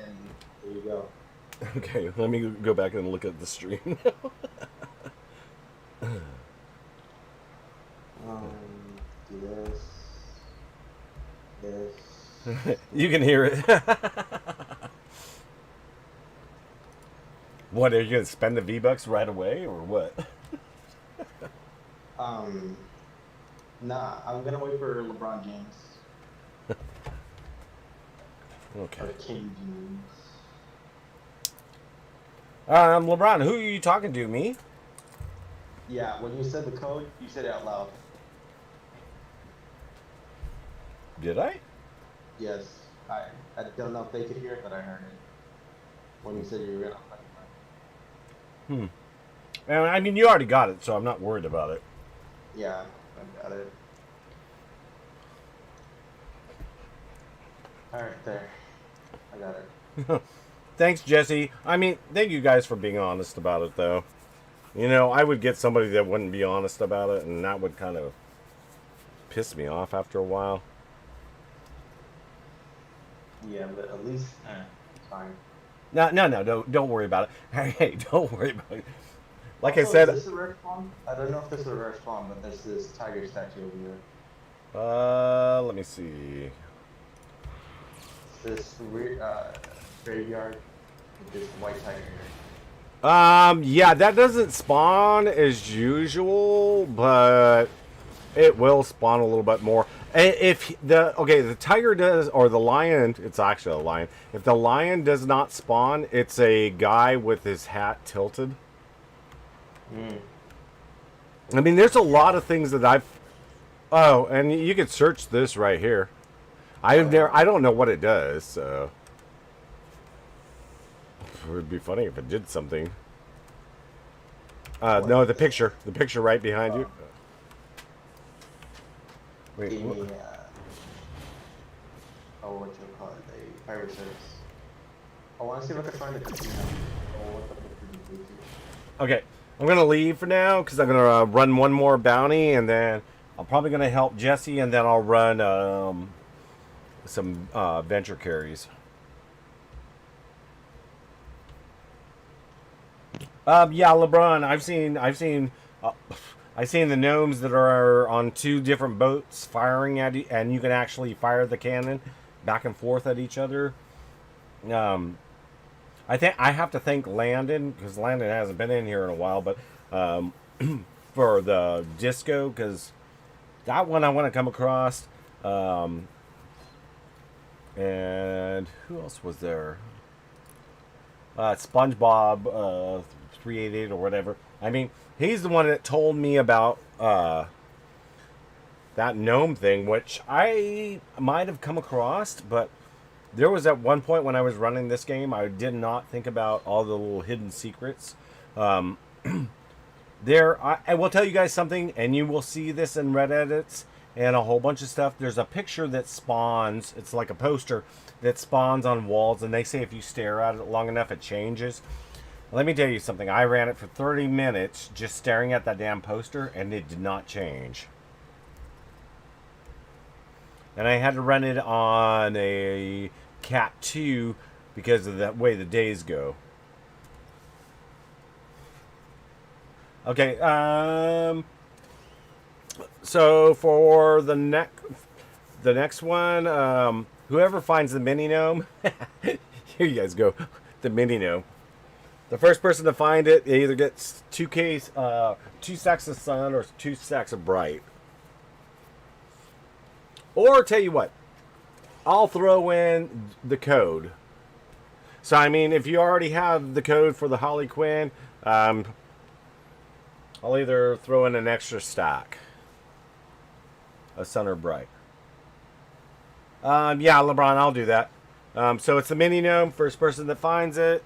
and there you go. Okay, let me go back and look at the stream now. Do this. You can hear it. What, are you going to spend the V-Bucks right away, or what? Nah, I'm gonna wait for LeBron James. Okay. Or King James. LeBron, who are you talking to, me? Yeah, when you said the code, you said it out loud. Did I? Yes. I don't know if they could hear it, but I heard it. When you said you were gonna play. And I mean, you already got it, so I'm not worried about it. Yeah, I got it. Alright, there. I got it. Thanks, Jesse. I mean, thank you guys for being honest about it, though. You know, I would get somebody that wouldn't be honest about it, and that would kind of piss me off after a while. Yeah, but at least it's fine. No, don't worry about it. Hey, don't worry about it. Like Also, I said, is this a rare spawn? I don't know if this is a rare spawn, but there's this tiger statue over here. let me see. This weird graveyard with this white tiger. Yeah, that doesn't spawn as usual, but It will spawn a little bit more. If the tiger does, or the lion, it's actually a lion. If the lion does not spawn, it's a guy with his hat tilted. Mm. I mean, there's a lot of things that I've. Oh, and you could search this right here. I've never. I don't know what it does, so it would be funny if it did something. No, the picture right behind you. Wait, Give me what you call it, a pirate service. I want to see if I can find the casino. Oh, what the fuck did you do? okay, I'm gonna leave for now because I'm gonna run one more bounty, and then I'm probably gonna help Jesse, and then I'll run some venture carries. Yeah, LeBron. I've seen the gnomes that are on two different boats firing at you, and you can actually fire the cannon back and forth at each other. I think I have to thank Landon because Landon hasn't been in here in a while, but for the disco because that one I want to come across. And who else was there? SpongeBob 388 or whatever. I mean, he's the one that told me about that gnome thing, which I might have come across, but there was at one point when I was running this game, I did not think about all the little hidden secrets. I will tell you guys something, and you will see this in Red Edits and a whole bunch of stuff. There's a picture that spawns. It's like a poster that spawns on walls, and they say if you stare at it long enough, it changes. Let me tell you something. I ran it for 30 minutes just staring at that damn poster, and it did not change. And I had to run it on a Cat 2 because of the way the days go. Okay, so for the next one, whoever finds the mini gnome, here you guys go, the mini gnome. The first person to find it either gets 2 sacks of sun or 2 sacks of bright. Or tell you what, I'll throw in the code. So I mean, if you already have the code for the Harley Quinn, I'll either throw in an extra stack of sun or bright. Yeah, LeBron, I'll do that. So it's the mini gnome. First person that finds it.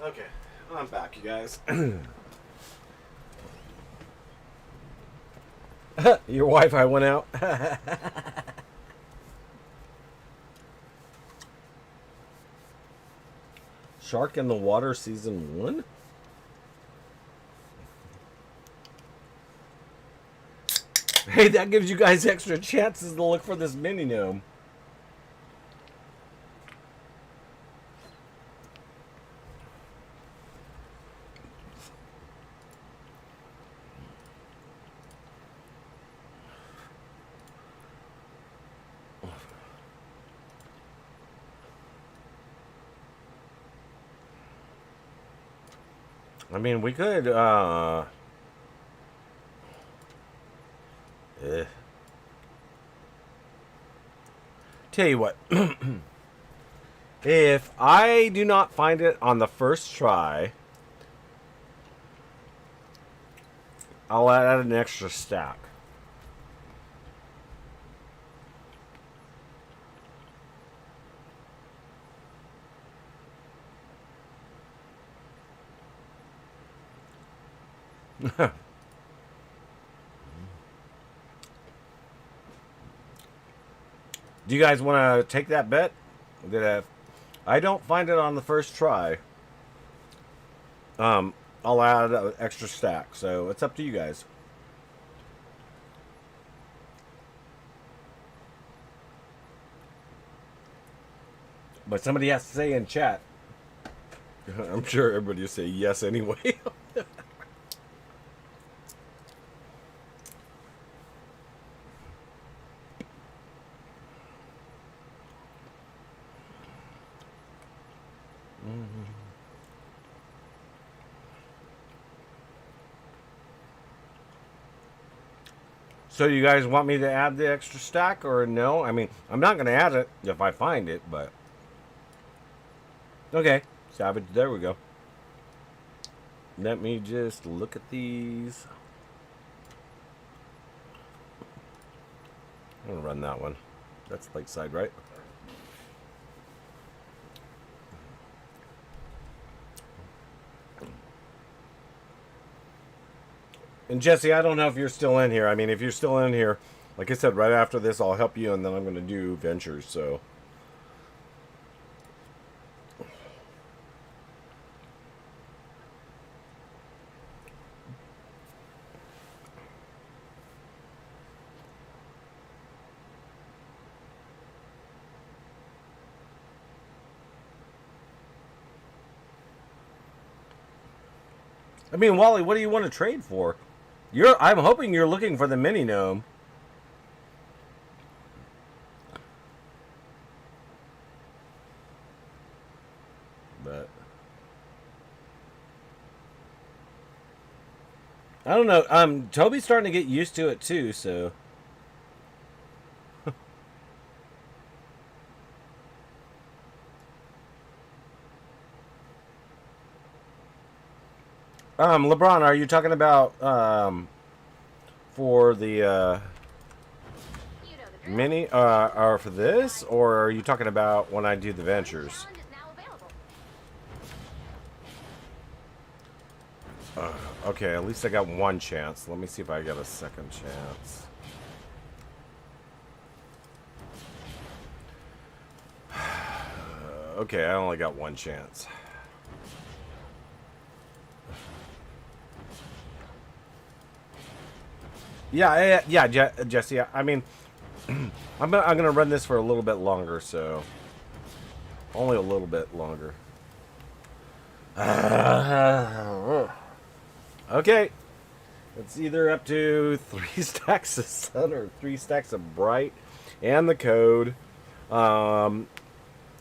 Okay, I'm back, you guys. Your Wi-Fi went out. Shark in the Water Season 1? Hey, that gives you guys extra chances to look for this mini gnome. I mean, we could, Tell you what. If I do not find it on the first try, I'll add an extra stack. Do you guys want to take that bet? That if I don't find it on the first try, I'll add an extra stack. So it's up to you guys. But somebody has to say in chat. I'm sure everybody will say yes anyway. So you guys want me to add the extra stack or no? I mean, I'm not going to add it if I find it, but... Okay, Savage, there we go. Let me just look at these. I'm going to run that one. That's Lakeside, right? And Jesse, I don't know if you're still in here. I mean, if you're still in here, like I said, right after this, I'll help you, and then I'm going to do Ventures, so... I mean, Wally, what do you want to trade for? I'm hoping you're looking for the mini gnome. But I don't know. Toby's starting to get used to it too, so LeBron, are you talking about for the You know the drill. mini or for this, or are you talking about when I do the ventures? Challenge is now available. Okay, at least I got one chance. Let me see if I got a second chance. Okay, I only got one chance. Yeah, Jesse. I mean, I'm gonna run this for a little bit longer, so only a little bit longer. Okay, it's either up to 3 stacks of sun or 3 stacks of bright, and the code.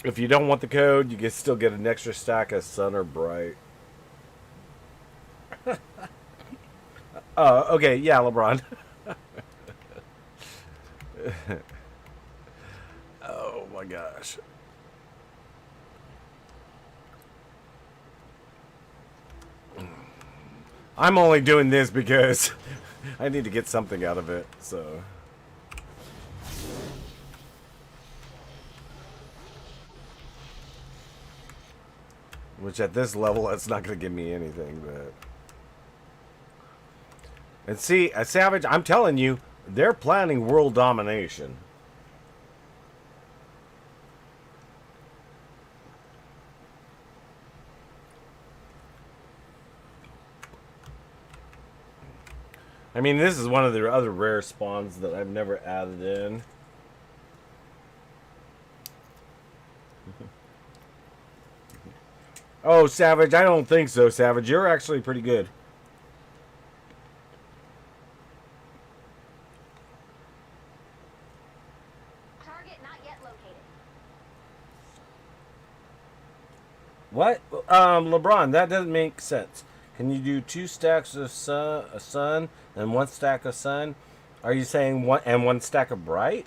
If you don't want the code, you can still get an extra stack of sun or bright. Okay, yeah, LeBron. Oh my gosh. I'm only doing this because I need to get something out of it, so. Which at this level, that's not going to give me anything. But and see, a Savage, I'm telling you, they're planning world domination. I mean, this is one of the other rare spawns that I've never added in. Oh, Savage, I don't think so, Savage. You're actually pretty good. Target not yet located. What? LeBron, that doesn't make sense. Can you do 2 stacks of sun and 1 stack of sun? Are you saying one stack of bright?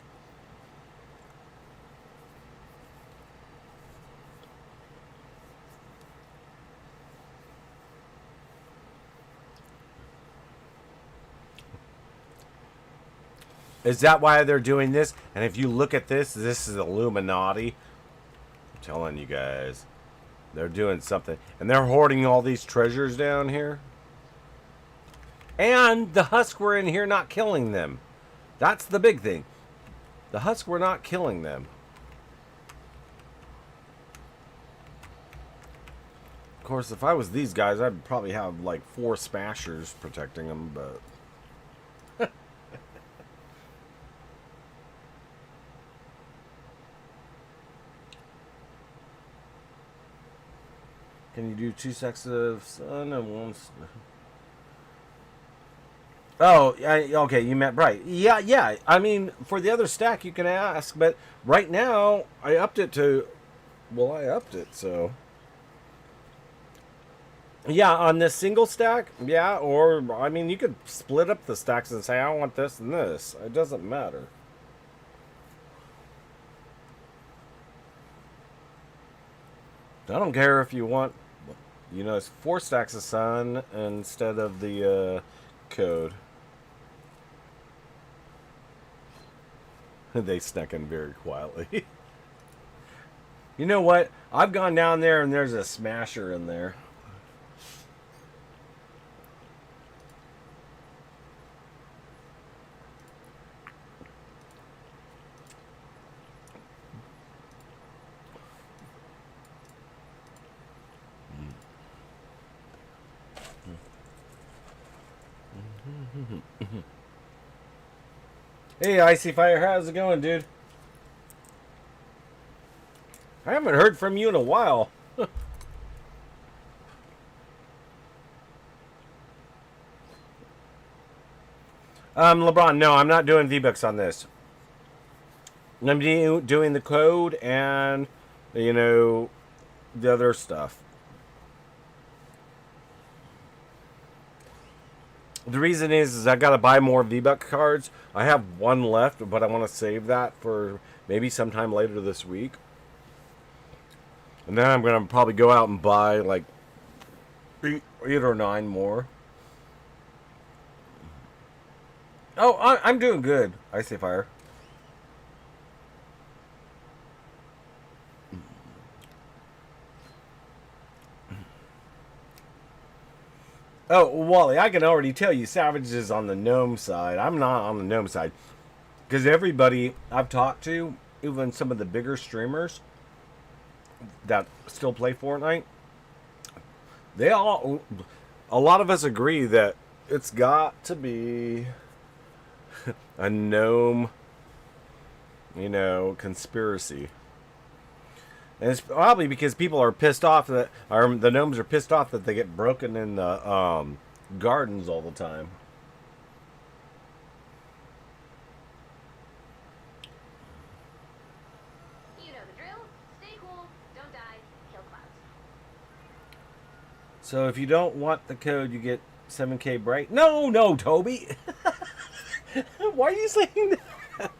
Is that why they're doing this? And if you look at this, this is Illuminati. I'm telling you guys. They're doing something. And they're hoarding all these treasures down here. And the Husk were in here not killing them. That's the big thing. The Husk were not killing them. Of course, if I was these guys, I'd probably have like 4 smashers protecting them, but... Can you do 2 stacks of sun and 1... Oh, okay, you meant bright. Yeah. I mean, for the other stack, you can ask, but right now, I upped it to... Well, I upped it, so... Yeah, on this single stack, yeah, or, I mean, you could split up the stacks and say, I want this and this. It doesn't matter. I don't care if you want, you know, it's 4 stacks of sun instead of the code. They snuck in very quietly. You know what? I've gone down there and there's a smasher in there. Hey, Icy Fire, how's it going, dude? I haven't heard from you in a while. LeBron, no, I'm not doing vBucks on this. I'm doing the code and, you know, the other stuff. The reason is I got to buy more vBuck cards. I have 1 left, but I want to save that for maybe sometime later this week. And then I'm going to probably go out and buy like 8 or 9 more. Oh, I'm doing good, Icy Fire. Oh, Wally, I can already tell you Savage is on the gnome side. I'm not on the gnome side. Because everybody I've talked to, even some of the bigger streamers that still play Fortnite, a lot of us agree that it's got to be a gnome, you know, conspiracy. And it's probably because people are pissed off that, or the gnomes are pissed off that they get broken in the gardens all the time. You know the drill. Stay cool, don't die, kill clouds. So if you don't want the code, you get 7K bright. No, Toby. Why are you saying that?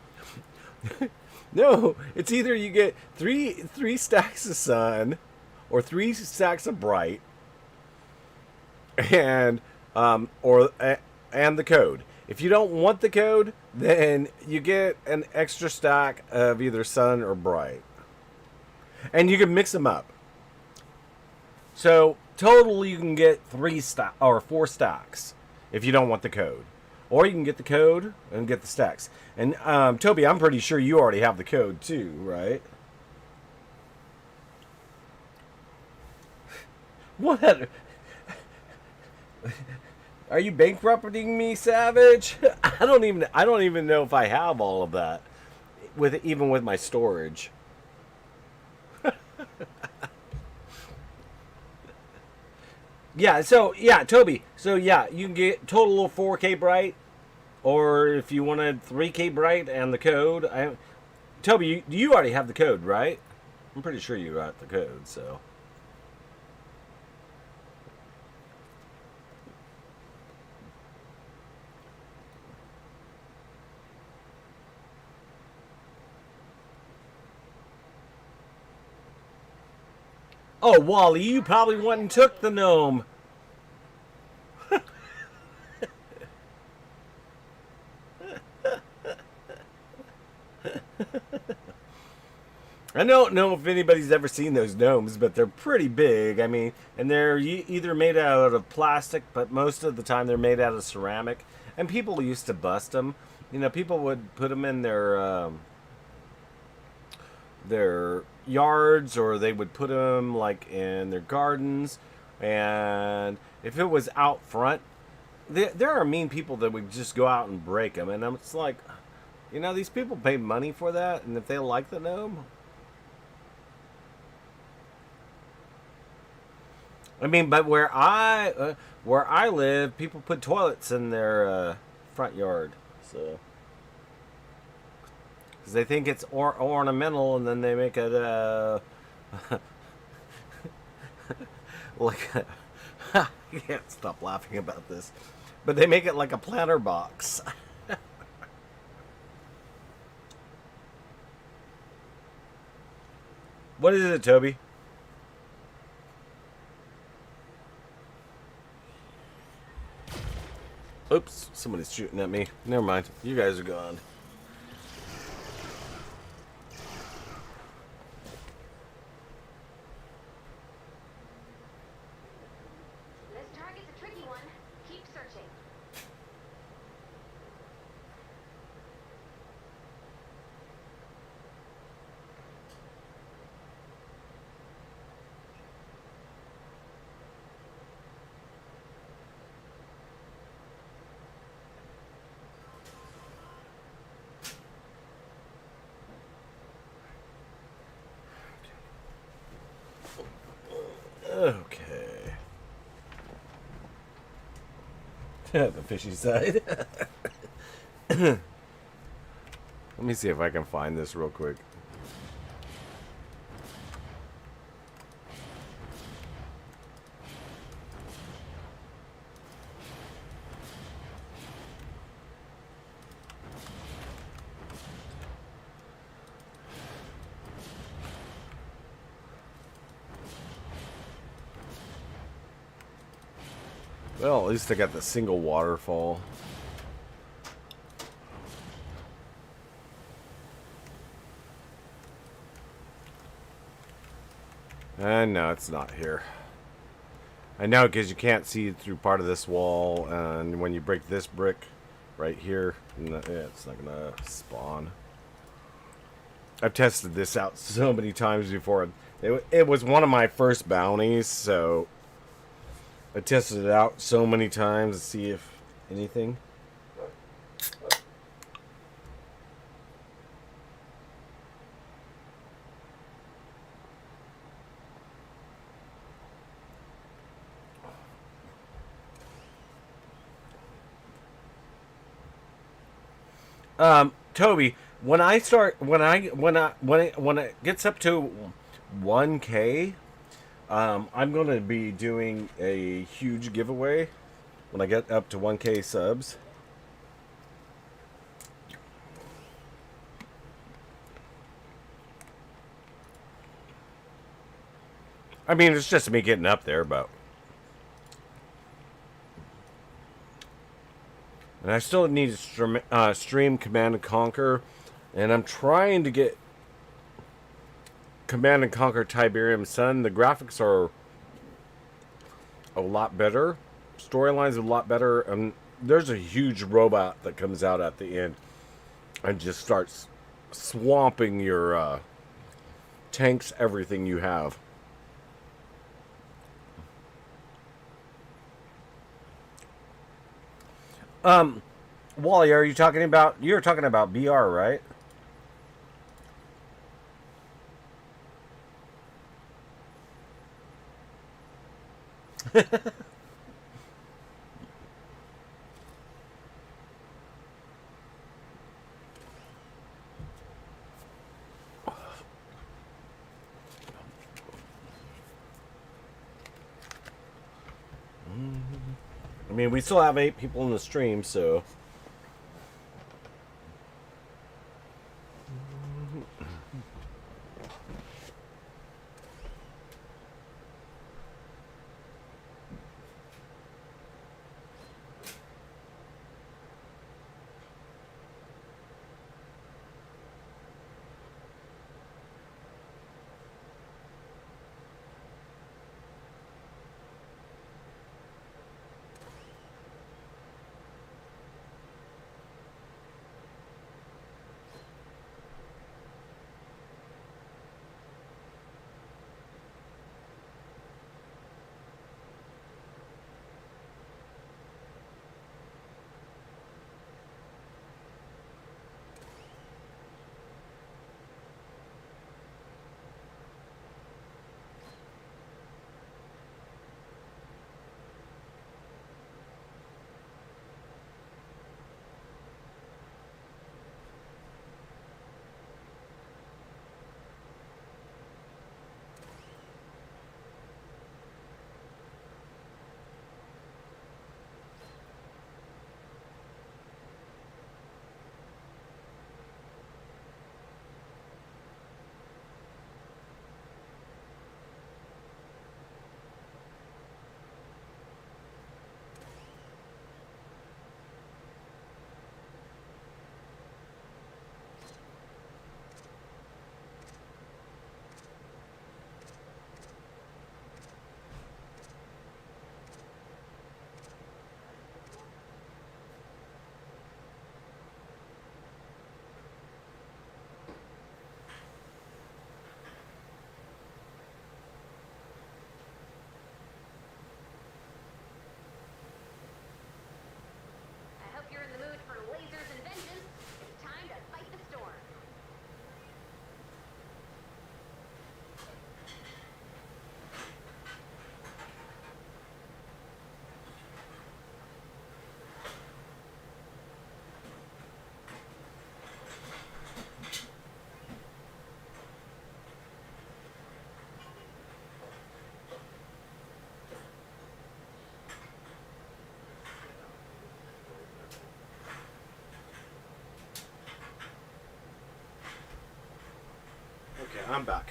No, it's either you get three stacks of sun or 3 stacks of bright and the code. If you don't want the code, then you get an extra stack of either sun or bright. And you can mix them up. So total, you can get 4 stacks if you don't want the code, or you can get the code and get the stacks. And Toby, I'm pretty sure you already have the code too, right? What? Are you bankrupting me, Savage? I don't even know if I have all of that even with my storage. Yeah, so yeah, Toby. So yeah, you can get total of 4K bright, or if you wanted 3K bright and the code. Toby, you already have the code, right? I'm pretty sure you got the code. So. Oh, Wally, you probably went and took the gnome. I don't know if anybody's ever seen those gnomes, but they're pretty big. I mean, and they're either made out of plastic, but most of the time they're made out of ceramic. And people used to bust them. You know, people would put them in their yards, or they would put them like in their gardens. And if it was out front, there are mean people that would just go out and break them. And it's like, you know, these people pay money for that, and if they like the gnome. I mean, but where I live, people put toilets in their front yard, so because they think it's ornamental, and then they make it like I can't stop laughing about this, but they make it like a planter box. What is it, Toby? Oops, somebody's shooting at me. Never mind. You guys are gone. This target's a tricky one. Keep searching. Okay. The fishy side. Let me see if I can find this real quick. Well, at least I got the single waterfall. And no, it's not here. I know, because you can't see through part of this wall, and when you break this brick right here, it's not gonna spawn. I've tested this out so many times before. It was one of my first bounties, so I tested it out so many times to see if anything. Toby, when it gets up to 1K, I'm going to be doing a huge giveaway when I get up to 1K subs. I mean, it's just me getting up there, but... And I still need to stream Command & Conquer, and I'm trying to get Command & Conquer Tiberium Sun. The graphics are a lot better. Storyline's a lot better. There's a huge robot that comes out at the end and just starts swamping your tanks, everything you have. Wally, are you talking about? You're talking about BR, right? I mean, we still have 8 people in the stream, so. I hope you're in the mood for lasers and vengeance. It's time to fight the storm. Okay, I'm back.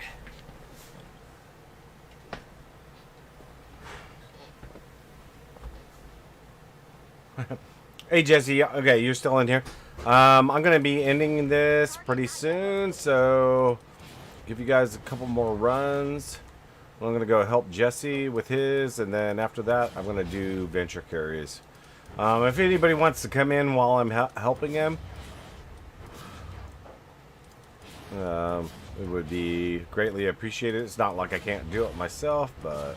Hey Jesse, okay, you're still in here. I'm gonna be ending this pretty soon, so give you guys a couple more runs. I'm gonna go help Jesse with his, and then after that, I'm gonna do venture carries. If anybody wants to come in while I'm helping him, it would be greatly appreciated. It's not like I can't do it myself, but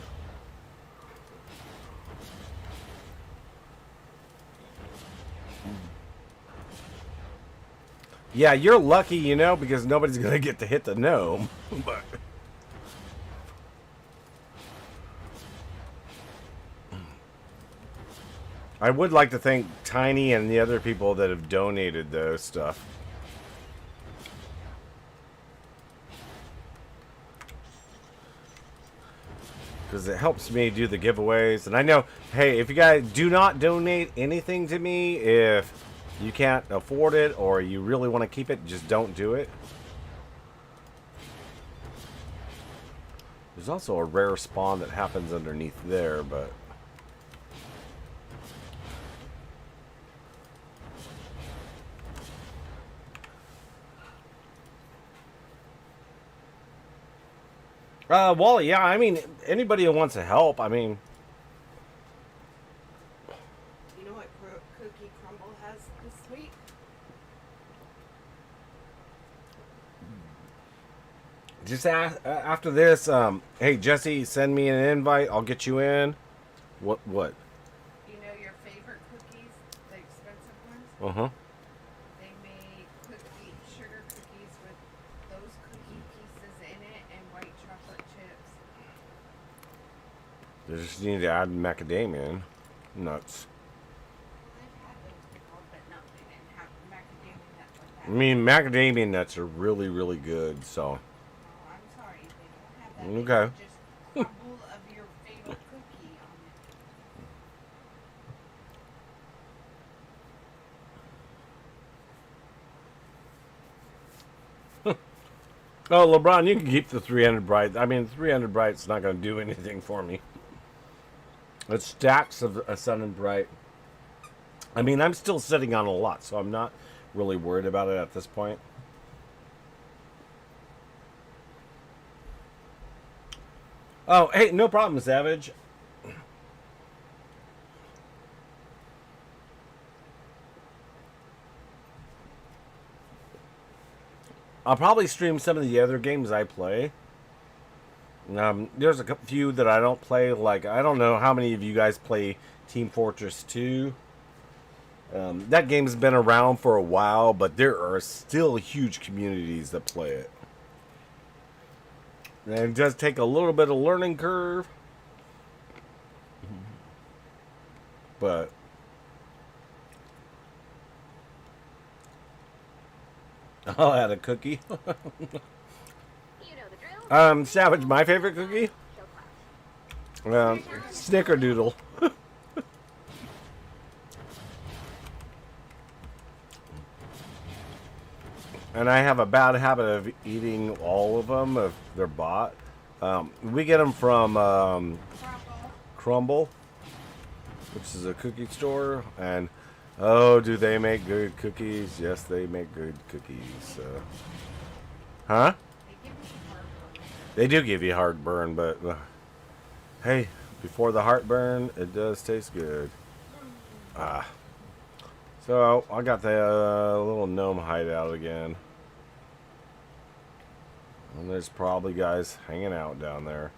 yeah, you're lucky, you know, because nobody's gonna get to hit the gnome. But I would like to thank Tiny and the other people that have donated those stuff. Because it helps me do the giveaways. And I know, hey, if you guys do not donate anything to me, if you can't afford it or you really want to keep it, just don't do it. There's also a rare spawn that happens underneath there, but Wally, yeah, I mean, anybody who wants to help, I mean, Just after this, hey Jesse, send me an invite. I'll get you in. What? You know your favorite cookies, the expensive ones? Uh huh. They make sugar cookies with those cookie pieces in it and white chocolate chips. They just need to add macadamia nuts. Well, they've had those before, but no, they didn't have macadamia nuts like I that. mean, macadamia nuts are really, really good. So, Oh, I'm sorry, they don't have that. They okay. have just crumble of your favorite cookie on it. Oh, LeBron, you can keep the 300 bright. I mean, 300 bright's not going to do anything for me. It's stacks of a sun and bright. I mean, I'm still sitting on a lot, so I'm not really worried about it at this point. Oh, hey, no problem, Savage. I'll probably stream some of the other games I play. There's a few that I don't play. Like, I don't know how many of you guys play Team Fortress 2. That game's been around for a while, but there are still huge communities that play it. And it does take a little bit of learning curve. But I'll add a cookie. You know the drill. Savage, my favorite cookie? Kill class. Snickerdoodle. And I have a bad habit of eating all of them if they're bought. We get them from Crumble, which is a cookie store. And, oh, do they make good cookies? Yes, they make good cookies. Huh? They do give you heartburn, but hey, before the heartburn, it does taste good. So I got the little gnome hideout again. And there's probably guys hanging out down there.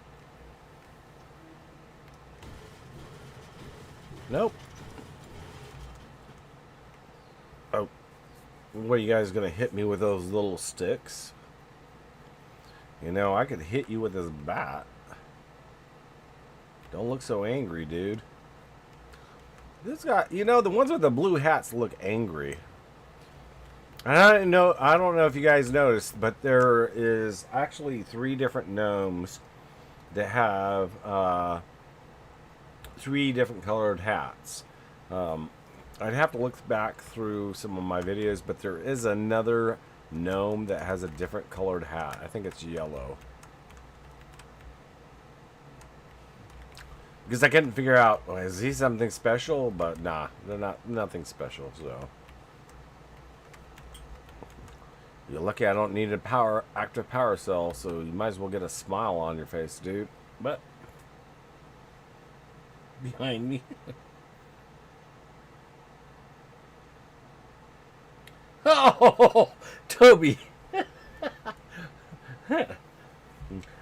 Nope. Oh. What, are you guys gonna hit me with those little sticks? You know, I could hit you with this bat. Don't look so angry, dude. This guy, you know, the ones with the blue hats look angry. And I don't know if you guys noticed, but there is actually 3 different gnomes that have 3 different colored hats. I'd have to look back through some of my videos, but there is another gnome that has a different colored hat. I think it's yellow. Because I couldn't figure out, is he something special? But nah, they're nothing special, so. You're lucky I don't need a active power cell, so you might as well get a smile on your face, dude. But behind me. Oh, Toby.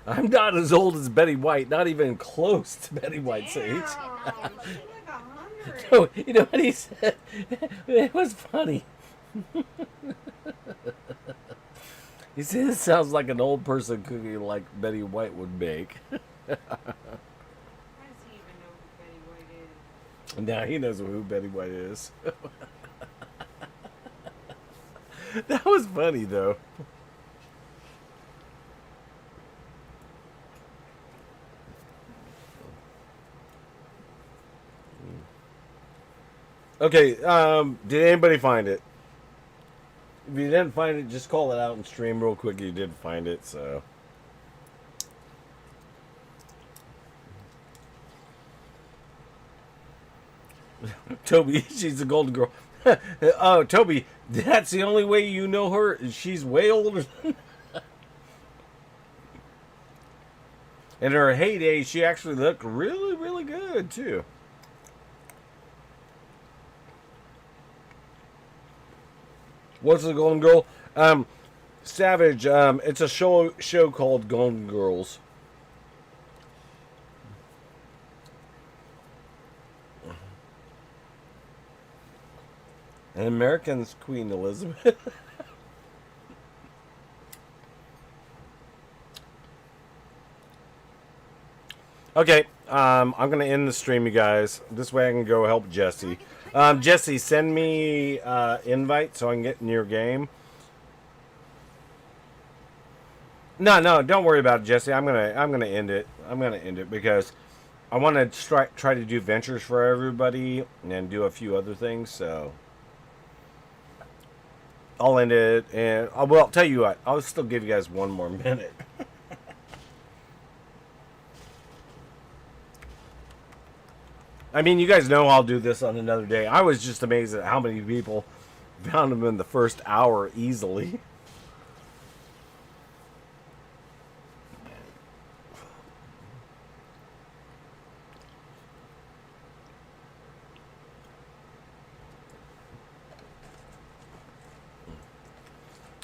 I'm not as old as Betty White, not even close to Betty White's age. You look 100. So, you know what he said? It was funny. He said it sounds like an old person cookie like Betty White would make. How does he even know who Betty White is? Now he knows who Betty White is. That was funny, though. Okay, did anybody find it? If you didn't find it, just call it out and stream real quick. You did find it, so. Toby, she's a golden girl. Oh, Toby, that's the only way you know her? She's way older than in her heyday, she actually looked really, really good, too. What's the golden girl? Savage, it's a show called Golden Girls. And American's Queen Elizabeth. Okay, I'm gonna end the stream, you guys. This way I can go help Jesse. Jesse, send me invite so I can get in your game. No, don't worry about it, Jesse. I'm gonna end it. I'm gonna end it because I want to try to do ventures for everybody and do a few other things. So I'll end it, and well, I'll tell you what. I'll still give you guys one more minute. I mean, you guys know I'll do this on another day. I was just amazed at how many people found them in the first hour easily.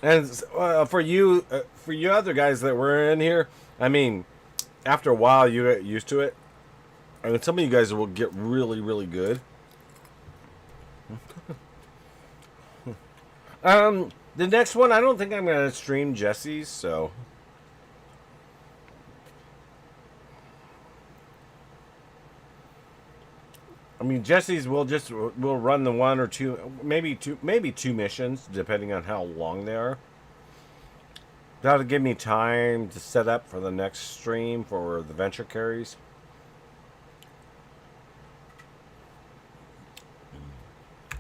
And for you other guys that were in here, I mean, after a while you get used to it. And some of you guys will get really, really good. The next one, I don't think I'm going to stream Jesse's, so. I mean, Jesse's we'll run the one or two, maybe two missions, depending on how long they are. That'll give me time to set up for the next stream for the venture carries.